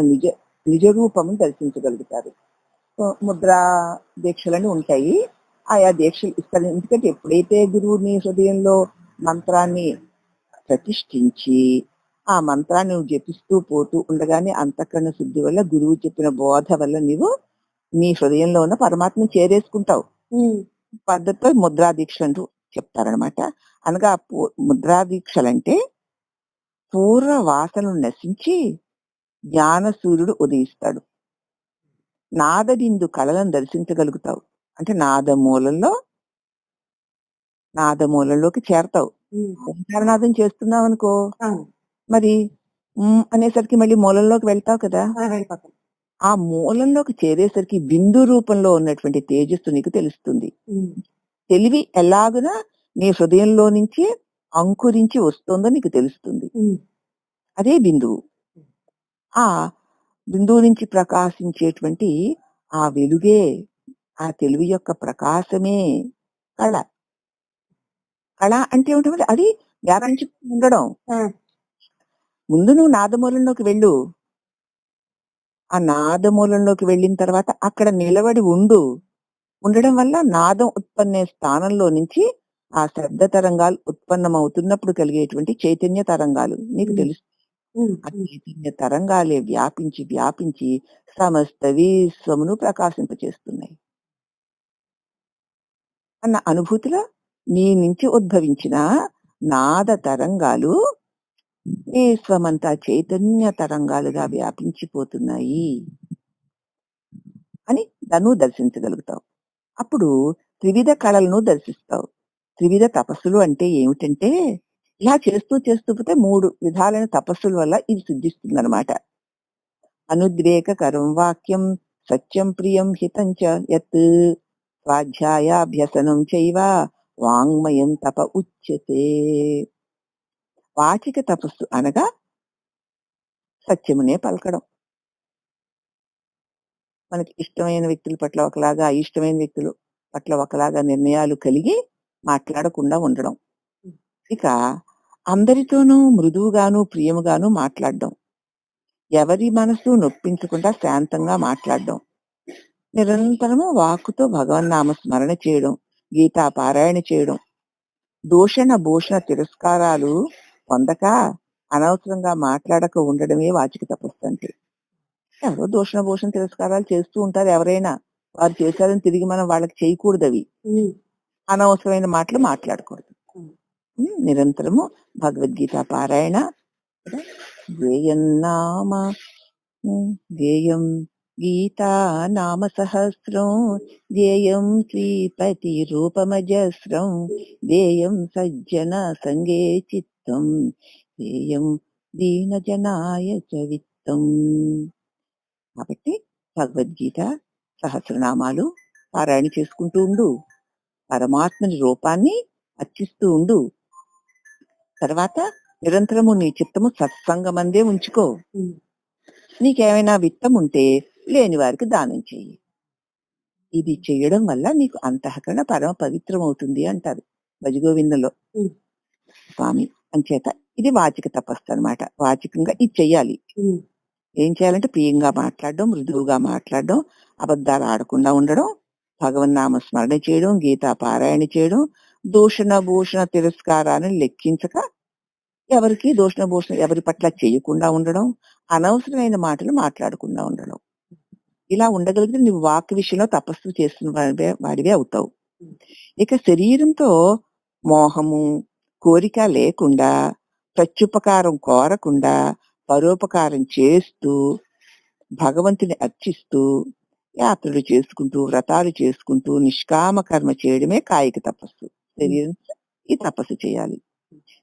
నిజ రూపము దర్శించగలుగుతారు. ముద్రా దీక్షలని ఉంటాయి. ఆయా దీక్షలు ఇస్తారు. ఎందుకంటే ఎప్పుడైతే గురువు నీ హృదయంలో మంత్రాన్ని ప్రతిష్ఠించి ఆ మంత్రాన్ని నువ్వు జపిస్తూ పోతూ ఉండగానే అంతఃకరణ శుద్ధి వల్ల గురువు చెప్పిన బోధ వల్ల నీవు నీ హృదయంలో ఉన్న పరమాత్మను చేరేసుకుంటావు. హ్మ్. పద్ధతితో ముద్రా దీక్షలు అంటూ చెప్తారనమాట. అనగా ముద్రా దీక్షలంటే పూర్వ వాసనలు నశించి జ్ఞాన సూర్యుడు ఉదయిస్తాడు. నాదబిందు కళలను దర్శించగలుగుతావు. అంటే నాదమూలంలోకి చేరతావు. హ్మ్. ఓంకారనాదం చేస్తున్నావు అనుకో, అవును. మరి అనేసరికి మళ్ళీ మూలంలోకి వెళ్తావు కదా! వెళ్ళిపోతాం. ఆ మూలంలోకి చేరేసరికి బిందు రూపంలో ఉన్నటువంటి తేజస్సు నీకు తెలుస్తుంది. హ్మ్. తెలివి ఎలాగున నీ హృదయంలో నుంచి అంకురించి వస్తుందో నీకు తెలుస్తుంది. హ్మ్. అదే బిందువు. ఆ బిందువు నుంచి ప్రకాశించేటువంటి ఆ వెలుగే, ఆ తెలివి యొక్క ప్రకాశమే కళ. కళ అంటే ఏమిటి? అది వ్యాపించి ఉండడం. ఆ! ముందు నువ్వు నాదమూలంలోకి వెళ్ళు. ఆ నాదమూలంలోకి వెళ్ళిన తర్వాత అక్కడ నిలబడి ఉండు. ఉండడం వల్ల నాదం ఉత్పన్నే స్థానంలో నుంచి ఆ శబ్ద తరంగాలు ఉత్పన్నమవుతున్నప్పుడు కలిగేటువంటి చైతన్య తరంగాలు నీకు హ్మ్. తెలుసు. హ్మ్. ఆ హ్మ్. చైతన్య తరంగాలే వ్యాపించి సమస్త విశ్వమును ప్రకాశింపచేస్తున్నాయి అన్న అనుభూతిలో నీ నుంచి ఉద్భవించిన నాద తరంగాలు విశ్వమంతా చైతన్య తరంగాలుగా వ్యాపించిపోతున్నాయి అని దాన్ని దర్శించగలుగుతావు. అప్పుడు త్రివిధ కళలను దర్శిస్తావు. త్రివిధ తపస్సులు అంటే ఏమిటంటే, ఇలా చేస్తూ చేస్తూ పోతే 3 విధాలైన తపస్సుల వల్ల ఇది సిద్ధిస్తుందనమాట. అనుద్వేగకరం వాక్యం, సత్యం ప్రియం హితం చ యత్, స్వాధ్యాయాభ్యసనం చైవ వాంగ్మయం తప ఉచ్యతే. వాచిక తపస్సు అనగా సత్యమునే పలకడం. మనకి ఇష్టమైన వ్యక్తుల పట్ల ఒకలాగా, అయిష్టమైన వ్యక్తులు పట్ల ఒకలాగా నిర్ణయాలు కలిగి మాట్లాడకుండా ఉండడం. ఇక అందరితోనూ మృదువుగాను, ప్రియముగాను మాట్లాడడం. ఎవరి మనసు నొప్పించకుండా శాంతంగా మాట్లాడడం. నిరంతరము వాక్కుతో భగవన్నామ స్మరణ చేయడం, గీతా పారాయణ చేయడం. దూషణ, భూషణ, తిరస్కారాలు పొందక అనవసరంగా మాట్లాడక ఉండడమే వాచిక తపస్సు అంటే. ఎవరో దూషణ, భూషణ, తిరస్కారాలు చేస్తూ ఉంటారు ఎవరైనా. వారు చేశారని తిరిగి మనం వాళ్ళకి చేయకూడదవి. అనవసరమైన మాటలు మాట్లాడకూడదు. నిరంతరము భగవద్గీత పారాయణ, ధ్యేయన్నామ ధ్యేయం గీతా నామ సహస్రం, ధ్యేయం శ్రీపతి రూపమజస్రం, ధ్యేయం సజ్జన సంగే చిత్తం, ధ్యేయం దీనజనాయ చ విత్తం. కాబట్టి భగవద్గీత సహస్రనామాలు పారాయణ చేసుకుంటూ ఉండు. పరమాత్మని రూపాన్ని అర్చిస్తూ ఉండు. తర్వాత నిరంతరము నీ చిత్తము సత్సంగమందే ఉంచుకో. నీకేమైనా విత్తం ఉంటే లేని వారికి దానం చెయ్యి. ఇది చేయడం వల్ల నీకు అంతఃకరణ పరమ పవిత్రం అవుతుంది అంటారు భజగోవిందంలో స్వామి. అంచేత ఇది వాచిక తపస్సు అన్నమాట. వాచికంగా ఇది చెయ్యాలి. ఏం చేయాలంటే ప్రియంగా మాట్లాడడం, మృదువుగా మాట్లాడడం, అబద్ధాలు ఆడకుండా ఉండడం, భగవన్నామ స్మరణ చేయడం, గీతా పారాయణ చేయడం, దూషణ, భూషణ, తిరస్కారాన్ని లెక్కించక ఎవరికి దూషణ, భూషణ ఎవరి పట్ల చేయకుండా ఉండడం, అనవసరమైన మాటలు మాట్లాడకుండా ఉండడం. ఇలా ఉండగలిగితే నువ్వు వాక్ విషయంలో తపస్సు చేస్తున్న వాడివే అవుతావు. ఇక శరీరంతో మోహము, కోరిక లేకుండా, ప్రత్యుపకారం కోరకుండా, పరోపకారం చేస్తూ, భగవంతుని అర్చిస్తూ, యాత్రలు చేసుకుంటూ, వ్రతాలు చేసుకుంటూ, నిష్కామ కర్మ చేయడమే కాయిక తపస్సు. శరీరం ఈ తపస్సు చేయాలి.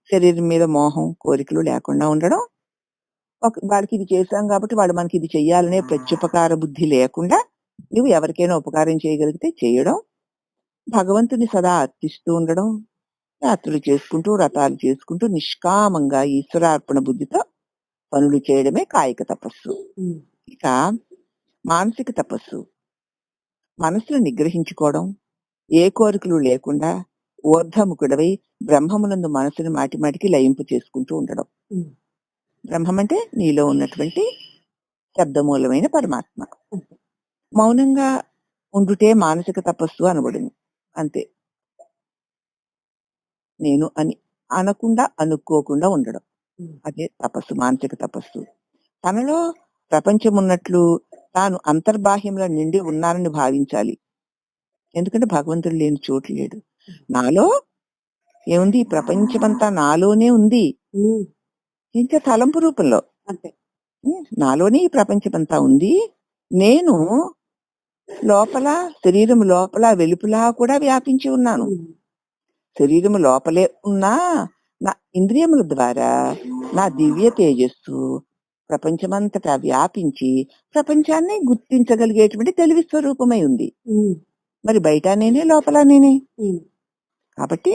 శరీరం మీద మోహం, కోరికలు లేకుండా ఉండడం. వాడికి ఇది చేశాం కాబట్టి వాడు మనకి ఇది చెయ్యాలనే ప్రత్యుపకార బుద్ధి లేకుండా నువ్వు ఎవరికైనా ఉపకారం చేయగలిగితే చేయడం, భగవంతుని సదా అర్చిస్తూ ఉండడం, యాత్రలు చేసుకుంటూ, వ్రతాలు చేసుకుంటూ, నిష్కామంగా ఈశ్వరార్పణ బుద్ధితో పనులు చేయడమే కాయిక తపస్సు. ఇక మానసిక తపస్సు మనసును నిగ్రహించుకోవడం, ఏ కోరికలు లేకుండా ఊర్ధముఖుడవై బ్రహ్మమునందు మనసును మాటి మాటికి లయింపు చేసుకుంటూ ఉండడం. బ్రహ్మం అంటే నీలో ఉన్నటువంటి శబ్దమూలమైన పరమాత్మ. మౌనంగా ఉండుటే మానసిక తపస్సు అనబడింది. అంతే. నేను అని అనకుండా, అనుకోకుండా ఉండడం, అదే తపస్సు, మానసిక తపస్సు. తనలో ప్రపంచం ఉన్నట్లు తాను అంతర్బాహ్యంలో నిండి ఉన్నానని భావించాలి. ఎందుకంటే భగవంతుడు లేని చోటు లేడు. నాలో ఏముంది? ఈ ప్రపంచమంతా నాలోనే ఉంది. ఇంకా తలంపు రూపంలో అంతే. నాలోనే ఈ ప్రపంచమంతా ఉంది. నేను లోపల, శరీరం లోపల, వెలుపల కూడా వ్యాపించి ఉన్నాను. శరీరం లోపలే ఉన్నా నా ఇంద్రియముల ద్వారా నా దివ్య తేజస్సు ప్రపంచమంతటా వ్యాపించి ప్రపంచాన్ని గుర్తించగలిగేటువంటి తెలివి స్వరూపమై ఉంది. మరి బయట నేనే, లోపల నేనే. కాబట్టి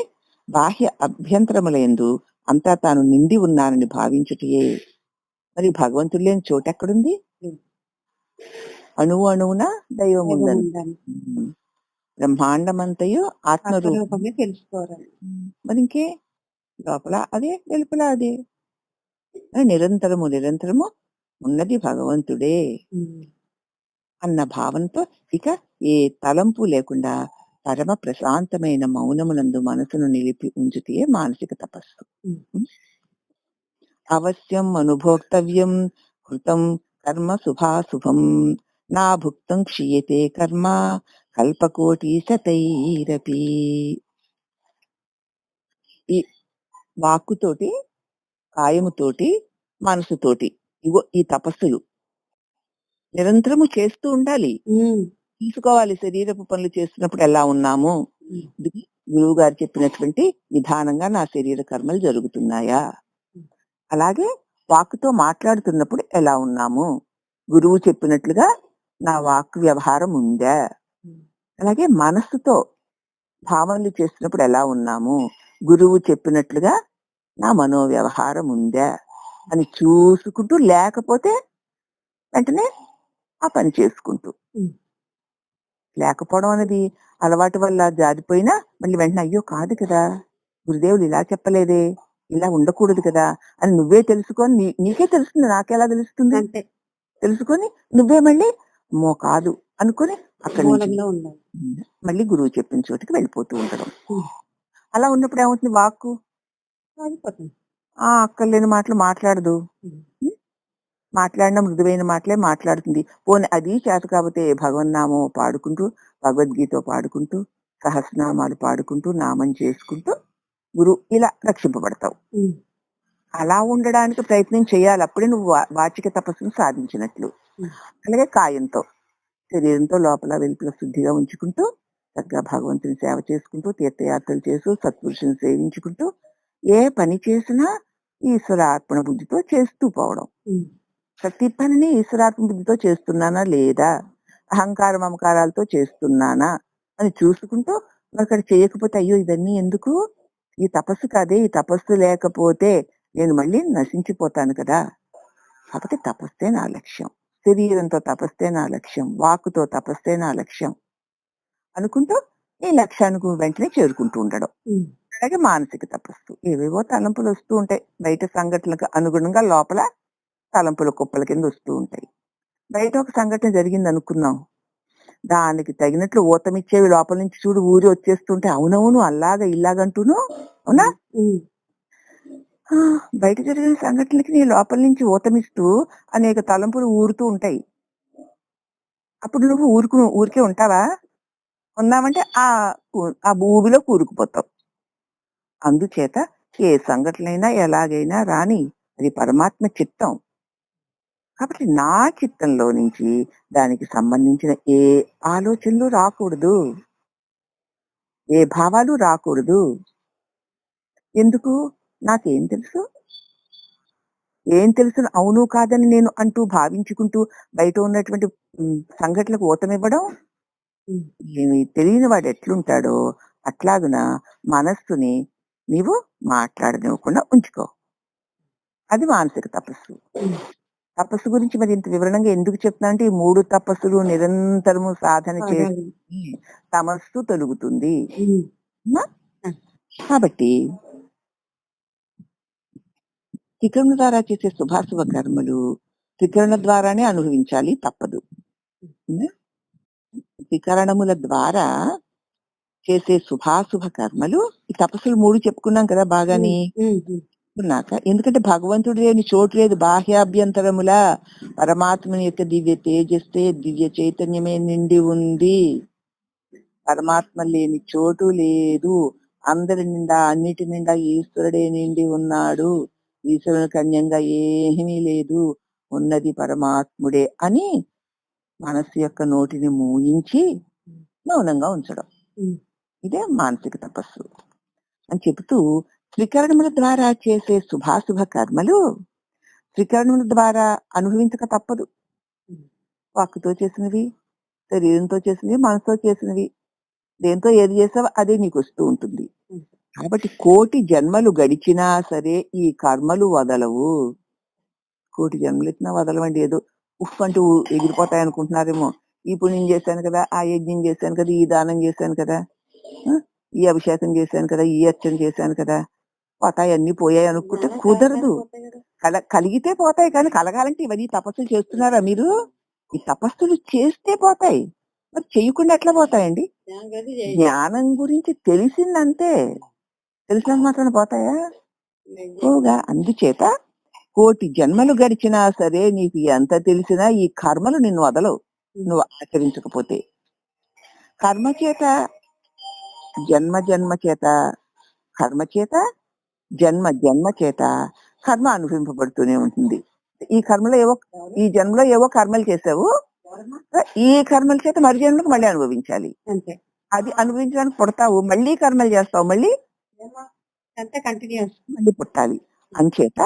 బాహ్య అభ్యంతరములందు అంతా తాను నిండి ఉన్నానని భావించుటయే. మరి భగవంతుడు లేని చోటు ఎక్కడుంది? అణువు అణువున దైవముందని. బ్రహ్మాండమంతయు ఆత్మరూపమే తెలుసుకోవాలి. మరి ఇంకే లోపల అదే, వెలుపల అదే. నిరంతరము నిరంతరము ఉన్నది భగవంతుడే అన్న భావంతో ఇక ఏ తలంపు లేకుండా పరమ ప్రశాంతమైన మౌనమునందు మనసును నిలిపి ఉంచితే మానసిక తపస్సు. అవశ్యం అనుభోక్తవ్యం కృతం కర్మ శుభాశుభం, నా భుక్తం క్షీయతే కర్మ కల్పకోటి శతైరపి. ఈ వాక్కుతోటి, కాయముతోటి, మనసుతోటి ఇగో ఈ తపస్సులు నిరంతరము చేస్తూ ఉండాలి. తీసుకోవాలి. శరీరపు పనులు చేస్తున్నప్పుడు ఎలా ఉన్నాము? ఇది గురువు గారు చెప్పినటువంటి విధానంగా నా శరీర కర్మలు జరుగుతున్నాయా? అలాగే వాక్కుతో మాట్లాడుతున్నప్పుడు ఎలా ఉన్నాము? గురువు చెప్పినట్లుగా నా వాక్ వ్యవహారం ఉందా? అలాగే మనస్సుతో భావనలు చేస్తున్నప్పుడు ఎలా ఉన్నాము? గురువు చెప్పినట్లుగా నా మనో వ్యవహారం ఉందా అని చూసుకుంటూ, లేకపోతే వెంటనే ఆ పని చేసుకుంటూ. లేకపోవడం అనేది అలవాటు వల్ల జారిపోయినా మళ్ళీ వెంటనే అయ్యో కాదు కదా, గురుదేవులు ఇలా చెప్పలేదే, ఇలా ఉండకూడదు కదా అని నువ్వే తెలుసుకొని నీకే తెలుస్తుంది, నాకెలా తెలుస్తుంది? అంతే. తెలుసుకొని నువ్వే మళ్ళీ అమ్మో కాదు అనుకొని అక్కడి నుంచి మూలంలో ఉండాలి. మళ్ళీ గురువు చెప్పిన చోటికి వెళ్ళిపోతూ ఉండడం. అలా ఉన్నప్పుడు ఏమవుతుంది? వాక్కు ఆగిపోతుంది. అక్కర్లేని మాటలు మాట్లాడదు. మాట్లాడిన మృదువైన మాటలే మాట్లాడుతుంది. పోనీ అది చేత కాకపోతే భగవన్నామం పాడుకుంటూ, భగవద్గీత పాడుకుంటూ, సహస్రనామాలు పాడుకుంటూ, నామం చేసుకుంటూ ఇలా రక్షింపబడతావు. అలా ఉండడానికి ప్రయత్నం చేయాలి. అప్పుడే నువ్వు వాచిక తపస్సును సాధించినట్లు. అలాగే కాయంతో, శరీరంతో లోపల వెలుపల శుద్ధిగా ఉంచుకుంటూ, చక్కగా భగవంతుని సేవ చేసుకుంటూ, తీర్థయాత్రలు చేస్తూ, సత్పురుషుని సేవించుకుంటూ, ఏ పని చేసినా ఈశ్వరార్పణ బుద్ధితో చేస్తూ పోవడం. ప్రతి పనిని ఈశ్వరార్పణ బుద్ధితో చేస్తున్నానా లేదా, అహంకార మమకారాలతో చేస్తున్నానా అని చూసుకుంటూ, అక్కడ చేయకపోతే అయ్యో ఇవన్నీ ఎందుకు, ఈ తపస్సు కాదే, ఈ తపస్సు లేకపోతే నేను మళ్ళీ నశించిపోతాను కదా, కాబట్టి తపస్సే నా లక్ష్యం, శరీరంతో తపస్సే నా లక్ష్యం, వాక్కుతో తపస్సే నా లక్ష్యం అనుకుంటూ ఈ లక్ష్యానికి వెంటనే చేరుకుంటూ ఉండడం. అలాగే మానసిక తపస్సు, ఏవేవో తలంపులు వస్తూ ఉంటాయి, బయట సంఘటనలకు అనుగుణంగా లోపల తలంపుల కుప్పల కింద వస్తూ ఉంటాయి. బయట ఒక సంఘటన జరిగింది అనుకున్నాం, దానికి తగినట్లు ఊతమిచ్చేవి లోపల నుంచి చూడు ఊరి వచ్చేస్తుంటే అవునవును అలాగా ఇలాగంటూను, అవునా? బయట జరిగిన సంఘటనలకి నీ లోపల నుంచి ఊతమిస్తూ అనేక తలంపులు ఊరుతూ ఉంటాయి. అప్పుడు నువ్వు ఊరికే ఉంటావా? ఉన్నావంటే ఆ భూమిలో కూరుకుపోతావు. అందుచేత ఏ సంఘటనైనా ఎలాగైనా రాని, అది పరమాత్మ చిత్తం. కాబట్టి నా చిత్తంలో నుంచి దానికి సంబంధించిన ఏ ఆలోచనలు రాకూడదు, ఏ భావాలు రాకూడదు. ఎందుకు? నాకేం తెలుసు, ఏం తెలుసు అవును కాదని నేను అంటూ భావించుకుంటూ బయట ఉన్నటువంటి సంఘటనలకు ఊతమివ్వడం. ఏమి తెలియని వాడు ఎట్లుంటాడో అట్లాగున మనస్సుని నీవు మాట్లాడనివ్వకుండా ఉంచుకో. అది మానసిక తపస్సు. తపస్సు గురించి మరి ఇంత వివరణంగా ఎందుకు చెప్తున్నా అంటే, ఈ 3 తపస్సులు నిరంతరము సాధన చేసి తమస్సు తొలుగుతుంది. కాబట్టి త్రికరణ ద్వారా చేసే శుభాశుభ కర్మలు త్రికరణ ద్వారానే అనుభవించాలి, తప్పదు. త్రికరణముల ద్వారా చేసే శుభాశుభ కర్మలు, ఈ తపస్సులు 3 చెప్పుకున్నాం కదా బాగాని. ఎందుకంటే భగవంతుడు లేని చోటు లేదు, బాహ్యాభ్యంతరముల పరమాత్మని యొక్క దివ్య తేజస్తే, దివ్య చైతన్యమే నిండి ఉంది. పరమాత్మ లేని చోటు లేదు. అందరి నిండా, అన్నిటి నిండా ఈశ్వరుడే నిండి ఉన్నాడు. ఈశ్వరుని కన్యంగా ఏమీ లేదు, ఉన్నది పరమాత్ముడే అని మనస్సు యొక్క నోటిని మూయించి మౌనంగా ఉంచడం. ఇదే మానసిక తపస్సు అని చెబుతూ, త్రికరణముల ద్వారా చేసే శుభాశుభ కర్మలు త్రికరణముల ద్వారా అనుభవించక తప్పదు. వాక్కుతో చేసినవి, శరీరంతో చేసినవి, మనసుతో చేసినవి, దేంతో ఏది చేసావో అదే నీకు వస్తూ ఉంటుంది. కాబట్టి 1,000,000 జన్మలు గడిచినా సరే ఈ కర్మలు వదలవు. 1,000,000 జన్మలు ఎత్తినా వదలవండి. ఏదో ఉఫ్ అంటూ ఎగిరిపోతాయి అనుకుంటున్నారేమో. ఈ పుణ్యం చేశాను కదా, ఆ యజ్ఞం చేశాను కదా, ఈ దానం చేశాను కదా, ఈ అభిషేకం చేశాను కదా, ఈ అర్చన చేశాను కదా, పోతాయి అన్ని పోయాయి అనుకుంటే కుదరదు. కలిగితే పోతాయి, కానీ కలగాలంటే ఇవన్నీ తపస్సులు చేస్తున్నారా మీరు? ఈ తపస్సులు చేస్తే పోతాయి, మరి చేయకుండా ఎట్లా పోతాయండి? జ్ఞానం గురించి తెలిసిందంతే, తెలిసినంత మాత్రం పోతాయా? పోగా. అందుచేత 1,000,000 జన్మలు గడిచినా సరే నీకు ఎంత తెలిసినా ఈ కర్మలు నిన్ను వదలవు, నువ్వు ఆచరించకపోతే. కర్మ చేత జన్మ జన్మ చేత, కర్మ చేత జన్మ జన్మ చేత కర్మ అనుభవింపబడుతూనే ఉంటుంది. ఈ కర్మలో ఈ జన్మలో ఏవో కర్మలు చేసావు, ఈ కర్మల చేత మరి జన్మకు మళ్ళీ అనుభవించాలి. అంతే. అది అనుభవించడానికి పుడతావు, మళ్ళీ కర్మలు చేస్తావు, మళ్ళీ అంతా కంటిన్యూస్. మళ్ళీ పుట్టాలి. అంచేత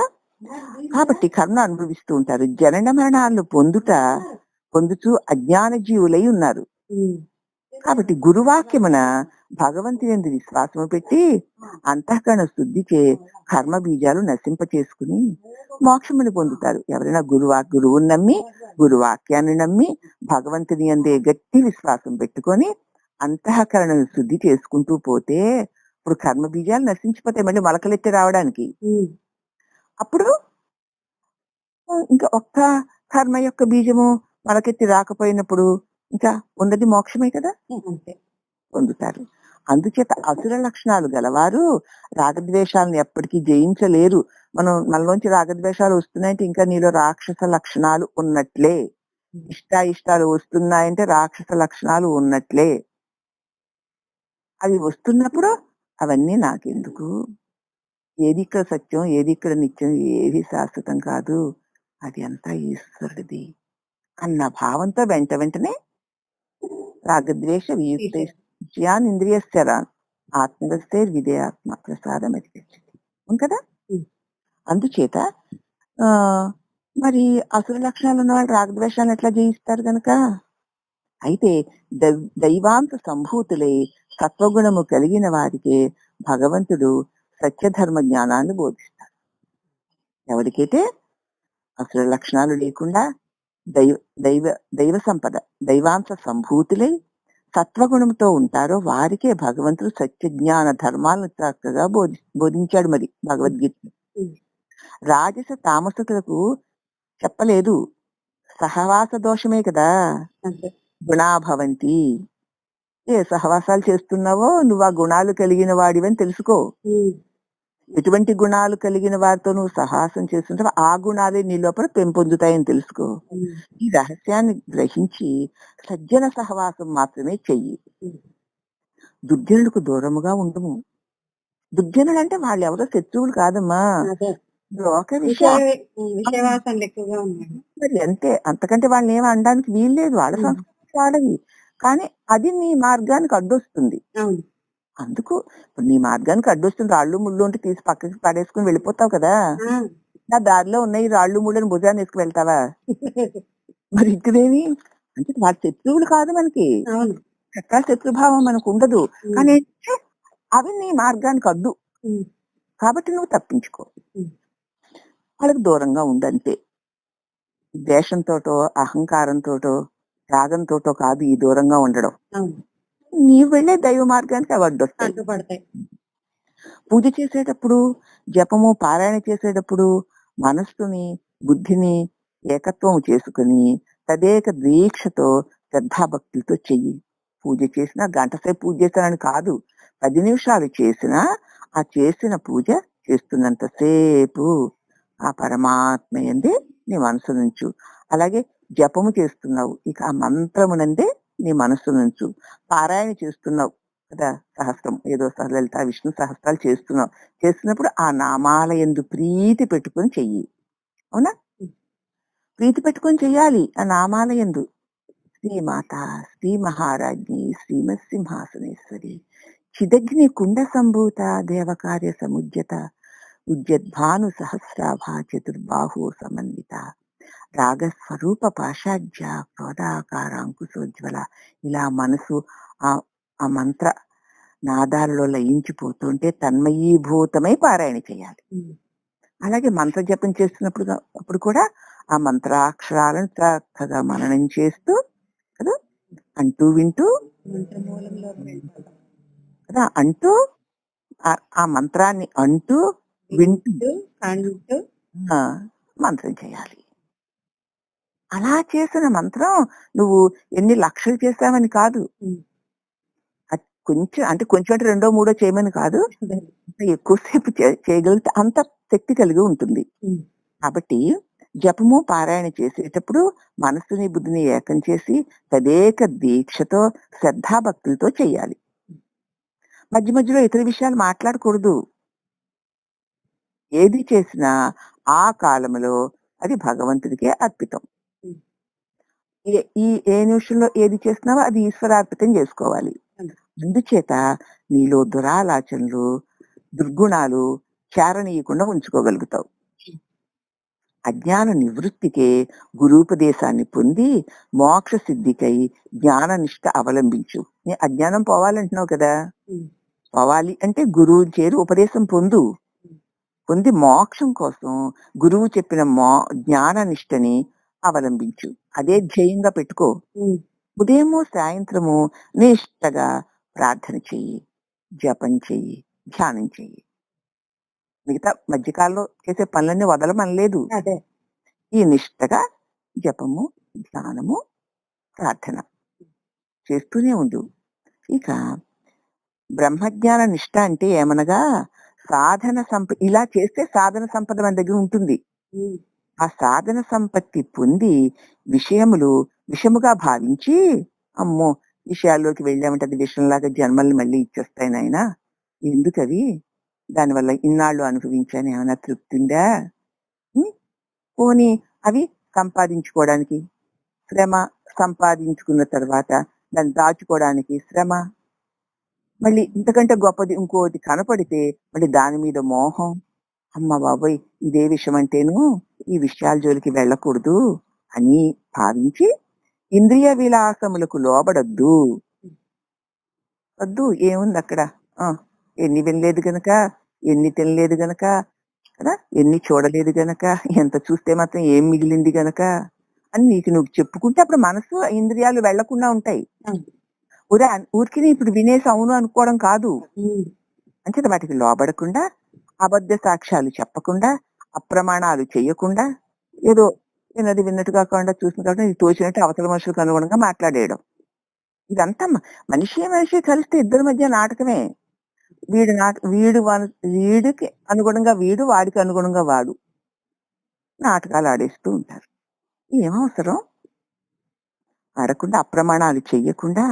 కాబట్టి కర్మ అనుభవిస్తూ ఉంటారు. జనన మరణాలను పొందుతూ అజ్ఞాన జీవులై ఉన్నారు. కాబట్టి గురువాక్యమున భగవంతుని యందు విశ్వాసము పెట్టి అంతఃకరణ శుద్ధిచే కర్మ బీజాలు నశింప చేసుకుని మోక్షముని పొందుతారు. ఎవరైనా గురువుని నమ్మి, గురువాక్యాన్ని నమ్మి, భగవంతుని యందే గట్టి విశ్వాసం పెట్టుకొని అంతఃకరణను శుద్ధి చేసుకుంటూ పోతే ఇప్పుడు కర్మ బీజాలు నశించిపోతాయి మళ్ళీ మొలకలెత్తి రావడానికి. అప్పుడు ఇంకా ఒక్క కర్మ యొక్క బీజము మొలకెత్తి రాకపోయినప్పుడు ఇంకా ఉన్నది మోక్షమే కదా, అంతే. పొందుతారు. అందుచేత అసుర లక్షణాలు గలవారు రాగద్వేషాలను ఎప్పటికీ జయించలేరు. మనలోంచి రాగద్వేషాలు వస్తున్నాయంటే ఇంకా నీలో రాక్షస లక్షణాలు ఉన్నట్లే. ఇష్టాయిష్టాలు వస్తున్నాయంటే రాక్షస లక్షణాలు ఉన్నట్లే. అవి వస్తున్నప్పుడు అవన్నీ నాకెందుకు, ఏది ఇక్కడ సత్యం, ఏది ఇక్కడ నిత్యం, ఏది శాశ్వతం కాదు, అది అంతా ఈశ్వరుడిది అన్న భావంతో వెంటనే రాగద్వేష వియుక్తయాన్ ఇంద్రియశ్చరాన్ ఆత్మదస్తే విధేయాత్మ ప్రసాదం అది కదా. అందుచేత మరి అసుర లక్షణాలు ఉన్న వాళ్ళు రాగద్వేషాలను ఎట్లా జయిస్తారు గనక, అయితే దైవాంత సంభూతులై సత్వగుణము కలిగిన వారికి భగవంతుడు సత్యధర్మ జ్ఞానాన్ని బోధిస్తాడు. ఎవరికైతే అసుర లక్షణాలు లేకుండా దైవ సంపద దైవాంశ సంభూతులై సత్వగుణంతో ఉంటారో వారికే భగవంతుడు సత్య జ్ఞాన ధర్మాలను చక్కగా బోధించాడు. మరి భగవద్గీత రాజస తామసకులకు చెప్పలేదు, సహవాస దోషమే కదా. గుణాభవంతి, ఏ సహవాసాలు చేస్తున్నావో నువ్వు ఆ గుణాలు కలిగిన వాడివని తెలుసుకో. ఎటువంటి గుణాలు కలిగిన వారితో నువ్వు సహాసం చేస్తుంటావో ఆ గుణాలే నీ లోపల పెంపొందుతాయని తెలుసుకో. ఈ రహస్యాన్ని గ్రహించి సజ్జన సహవాసం మాత్రమే చెయ్యి. దుర్జనులకు దూరముగా ఉండము. దుర్జనులు అంటే వాళ్ళు ఎవరో శత్రువులు కాదమ్మా, లోక విషయవాసనలు ఎక్కువగా ఉన్నాయి. మరి అంతే, అంతకంటే వాళ్ళని ఏమి అనడానికి వీల్లేదు, వాళ్ళ సంస్కృతి వాళ్ళది. కానీ అది నీ మార్గానికి అడ్డొస్తుంది. అందుకు ఇప్పుడు నీ మార్గానికి అడ్డొస్తుంది, రాళ్ళు ముళ్ళు ఉంటే తీసి పక్కకి పడేసుకుని వెళ్ళిపోతావు కదా. నా దారిలో ఉన్నాయి రాళ్ళు ముళ్ళని భుజాన్ని వేసుకు వెళ్తావా? మరి ఇక్కడేమి అంటే వాళ్ళ శత్రువులు కాదు మనకి, ఎక్కడ శత్రుభావం మనకు ఉండదు. కానీ అవి నీ మార్గానికి అడ్డు కాబట్టి నువ్వు తప్పించుకో, వాళ్ళకి దూరంగా ఉండంతే. ద్వేషంతోటో అహంకారంతోటో రాగంతోటో కాదు ఈ దూరంగా ఉండడం. నీవు వెళ్ళే దైవ మార్గానికి అవి అడ్డొస్తాయి. పూజ చేసేటప్పుడు, జపము పారాయణ చేసేటప్పుడు మనస్సుని బుద్ధిని ఏకత్వం చేసుకుని తదేక దీక్షతో శ్రద్ధాభక్తులతో చెయ్యి. పూజ చేసినా గంట సేపు పూజ చేశానని కాదు, 10 నిమిషాలు చేసినా ఆ చేసిన పూజ చేస్తున్నంతసేపు ఆ పరమాత్మ యందే నీ మనసు నుంచు. అలాగే జపము చేస్తున్నావు, ఇక ఆ మంత్రమునందే నీ మనసు నుంచు. పారాయణ చేస్తున్నావు కదా, సహస్రం ఏదో లలిత విష్ణు సహస్రాలు చేస్తున్నప్పుడు ఆ నామాల యందు ప్రీతి పెట్టుకొని చెయ్యి. అవునా, ప్రీతి పెట్టుకొని చెయ్యాలి ఆ నామాల యందు. శ్రీమాత శ్రీ మహారాజ్ఞి శ్రీమత్ సింహాసనేశ్వరి చిదగ్ని కుండ సంభూత దేవకార్య సముజ్యత ఉజ్జద్భాను సహస్రాభ చతుర్బాహు సమన్విత రాగస్వరూప పాషాఢ్య క్రోధాకార అంకుశోజ్వల. ఇలా మనసు ఆ మంత్ర నాదాలలో లయించిపోతుంటే తన్మయీభూతమై పారాయణ చేయాలి. అలాగే మంత్ర జపం చేస్తున్నప్పుడు కూడా ఆ మంత్రాక్షరాలను చక్కగా మననం చేస్తూ కదా, అంటూ వింటూ కదా, అంటూ ఆ మంత్రాన్ని అంటూ వింటూ మంత్రం చేయాలి. అలా చేసిన మంత్రం నువ్వు ఎన్ని లక్షలు చేసావని కాదు, కొంచెం అంటే కొంచెం అంటే 2 3 చేయమని కాదు, ఎక్కువసేపు చేయగలిగితే అంత శక్తి కలిగి ఉంటుంది. కాబట్టి జపము పారాయణ చేసేటప్పుడు మనసుని బుద్ధిని ఏకం చేసి తదేక దీక్షతో శ్రద్ధాభక్తులతో చెయ్యాలి. మధ్య మధ్యలో ఇతర విషయాలు మాట్లాడకూడదు. ఏది చేసినా ఆ కాలంలో అది భగవంతుడికే అర్పితం. ఈ ఏ నిమిషంలో ఏది చేస్తున్నావో అది ఈశ్వరార్పితం చేసుకోవాలి. హ్మ్. అందుచేత నీలో దురాలోచనలు, దుర్గుణాలు చేరనీయకుండా ఉంచుకోగలుగుతావు. హ్మ్. అజ్ఞాన నివృత్తికే గురూపదేశాన్ని పొంది మోక్ష సిద్ధికై జ్ఞాననిష్ట అవలంబించు. నీ అజ్ఞానం పోవాలంటున్నావు కదా! హ్మ్. పోవాలి అంటే గురువుని చేరి ఉపదేశం పొందు. హ్మ్. పొంది మోక్షం కోసం గురువు చెప్పిన జ్ఞాననిష్టని అవలంబించు. అదే ధ్యేయంగా పెట్టుకో. హ్మ్. ఉదయము, సాయంత్రము నిష్టగా ప్రార్థన చెయ్యి, జపం చెయ్యి, ధ్యానం చెయ్యి. మిగతా మధ్యకాలంలో చేసే పనులన్నీ వదలమనలేదు. అదే. ఈ నిష్టగా జపము, ధ్యానము, ప్రార్థన చేస్తూనే ఉండు. ఇక బ్రహ్మజ్ఞాన నిష్ట అంటే ఏమనగా ఇలా చేస్తే సాధన సంపద మన దగ్గర ఉంటుంది. హ్మ్. ఆ సాధన సంపత్తి పొంది విషముగా భావించి, అమ్మో! విషయాల్లోకి వెళ్ళామంటే అది విషంలాగా జన్మల్ని మళ్ళీ ఇచ్చేస్తాయి నాయనా. ఎందుకవి? దానివల్ల ఇన్నాళ్ళు అనుభవించాను ఏమైనా తృప్తి ఉందా? హ్మ్. పోనీ అవి సంపాదించుకోవడానికి శ్రమ, సంపాదించుకున్న తర్వాత దాన్ని దాచుకోవడానికి శ్రమ. మళ్ళీ ఇంతకంటే గొప్పది ఇంకోటి కనపడితే మళ్ళీ దాని మీద మోహం. అమ్మ బాబోయ్! ఇదే విషయమంటేను ఈ విషయాల జోలికి వెళ్ళకూడదు అని భావించి ఇంద్రియ విలాసములకు లోబడొద్దు. వద్దు ఏముందక్కడ? ఆ! ఎన్ని వినలేదు గనక, ఎన్ని తినలేదు గనక, కదా! ఎన్ని చూడలేదు గనక, ఎంత చూస్తే మాత్రం ఏం మిగిలింది గనక అని నీకు నువ్వు చెప్పుకుంటే అప్పుడు మనసు, ఇంద్రియాలు వెళ్ళకుండా ఉంటాయి. అవును. ఊరికినే ఇప్పుడు వినేసి అవును అనుకోవడం కాదు. హ్మ్. అంచేత వాటికి లోబడకుండా, అబద్ధ సాక్ష్యాలు చెప్పకుండా, అప్రమాణాలు చెయ్యకుండా, ఏదో విన్నట్టు కాకుండా చూసినట్టు కాకుండా ఇది తోచినట్టు అవతల మనుషులకు అనుగుణంగా మాట్లాడేయడం. ఇదంతా మనిషి కలిస్తే ఇద్దరి మధ్య నాటకమే. వీడికి అనుగుణంగా వీడు, వాడికి అనుగుణంగా వాడు నాటకాలు ఆడేస్తూ ఉంటారు. ఏమవసరం? ఆడకుండా అప్రమాణాలు చెయ్యకుండా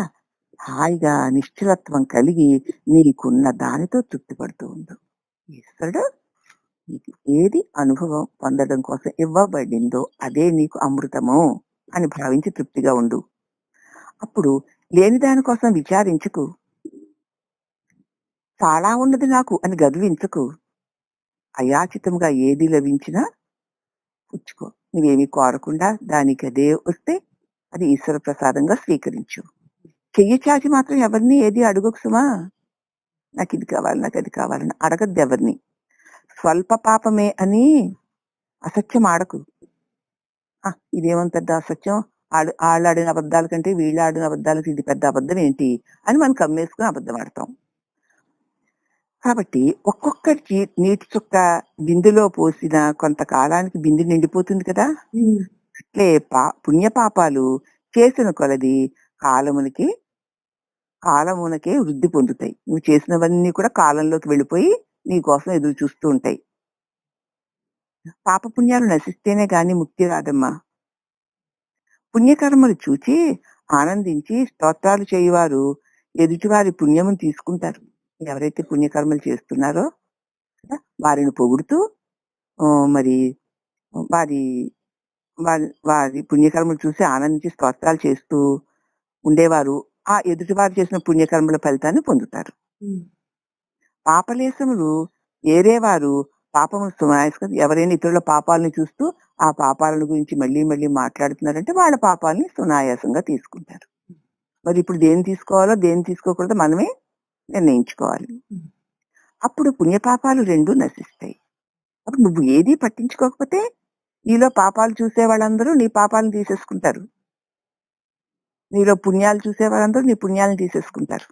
హాయిగా నిశ్చలత్వం కలిగి నీకున్న దానితో తృప్తి పడుతూ ఉండు. ఈశ్వరుడు నీకు ఏది అనుభవం పొందడం కోసం ఇవ్వబడిందో అదే నీకు అమృతము అని భావించి తృప్తిగా ఉండు. అప్పుడు లేని దాని కోసం విచారించకు. చాలా ఉన్నది నాకు అని గర్వించకు. అయాచితంగా ఏది లభించినా పుచ్చుకో. నువ్వేమీ కోరకుండా దానికి అదే వస్తే అది ఈశ్వర ప్రసాదంగా స్వీకరించు. చెయ్యి చాచి మాత్రం ఎవరిని ఏది అడగకు సుమా. నాకు ఇది కావాలి, నాకు అది కావాలని అడగద్దు ఎవరిని. స్వల్ప పాపమే అని అసత్యం ఆడకు. ఇదేమో పెద్ద అసత్యం, వాళ్ళు ఆడిన అబద్ధాల కంటే వీళ్ళు ఆడిన అబద్ధాలకి ఇది పెద్ద అబద్ధం ఏంటి అని మనం కమ్మేసుకుని అబద్ధం ఆడతాం. కాబట్టి ఒక్కొక్కరికి నీటి చుక్క బిందులో పోసిన కొంతకాలానికి బిందు నిండిపోతుంది కదా. హ్మ్. అట్లే పుణ్యపాపాలు చేసిన కొలది కాలమునకే వృద్ధి పొందుతాయి. నువ్వు చేసినవన్నీ కూడా కాలంలోకి వెళ్ళిపోయి నీ కోసం ఎదురు చూస్తూ ఉంటాయి. పాపపుణ్యాలు నశిస్తేనే గాని ముక్తి రాదమ్మా. పుణ్యకర్మలు చూచి ఆనందించి స్తోత్రాలు చేయువారు ఎదుటివారి పుణ్యమును తీసుకుంటారు. ఎవరైతే పుణ్యకర్మలు చేస్తున్నారో వారిని పొగుడుతూ మరి వారి వారి వారి పుణ్యకర్మలు చూసి ఆనందించి స్తోత్రాలు చేస్తూ ఉండేవారు ఆ ఎదుటివారు చేసిన పుణ్యకర్మల ఫలితాన్ని పొందుతారు. హ్మ్. పాపలేశములు ఏరేవారు పాపములు సునాయాసంగా ఎవరైనా ఇతరుల పాపాలను చూస్తూ ఆ పాపాలను గురించి మళ్ళీ మళ్ళీ మాట్లాడుతున్నారంటే వాళ్ళ పాపాలని సునాయాసంగా తీసుకుంటారు. మరి ఇప్పుడు దేన్ని తీసుకోవాలో దేన్ని తీసుకోకూడదో మనమే నిర్ణయించుకోవాలి. హ్మ్. అప్పుడు పుణ్యపాపాలు రెండూ నశిస్తాయి. అప్పుడు నువ్వు ఏది పట్టించుకోకపోతే నీలో పాపాలు చూసే వాళ్ళందరూ నీ పాపాలను తీసేసుకుంటారు. నీలో పుణ్యాలు చూసే వాళ్ళందరూ నీ పుణ్యాలను తీసేసుకుంటారు.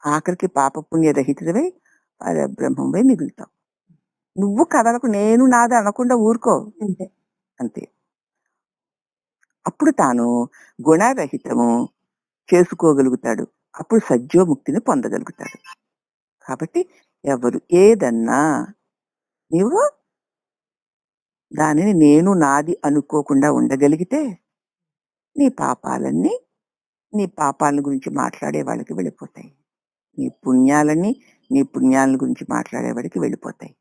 ఆఖరికి పాప పుణ్య రహితుడివై బ్రహ్మంపై మిగులుతావు. నువ్వు కదలకు, నేను నాది అనకుండా ఊరుకో. అంతే. అంతే. అప్పుడు తాను గుణరహితము చేసుకోగలుగుతాడు. అప్పుడు సజ్జోముక్తిని పొందగలుగుతాడు. కాబట్టి ఎవరు ఏదన్నా నీవు దానిని నేను నాది అనుకోకుండా ఉండగలిగితే నీ పాపాలను గురించి మాట్లాడే వాళ్ళకి వెళ్ళిపోతాయి. నీ పుణ్యాల గురించి మాట్లాడే వాడికి వెళ్ళిపోతాయి.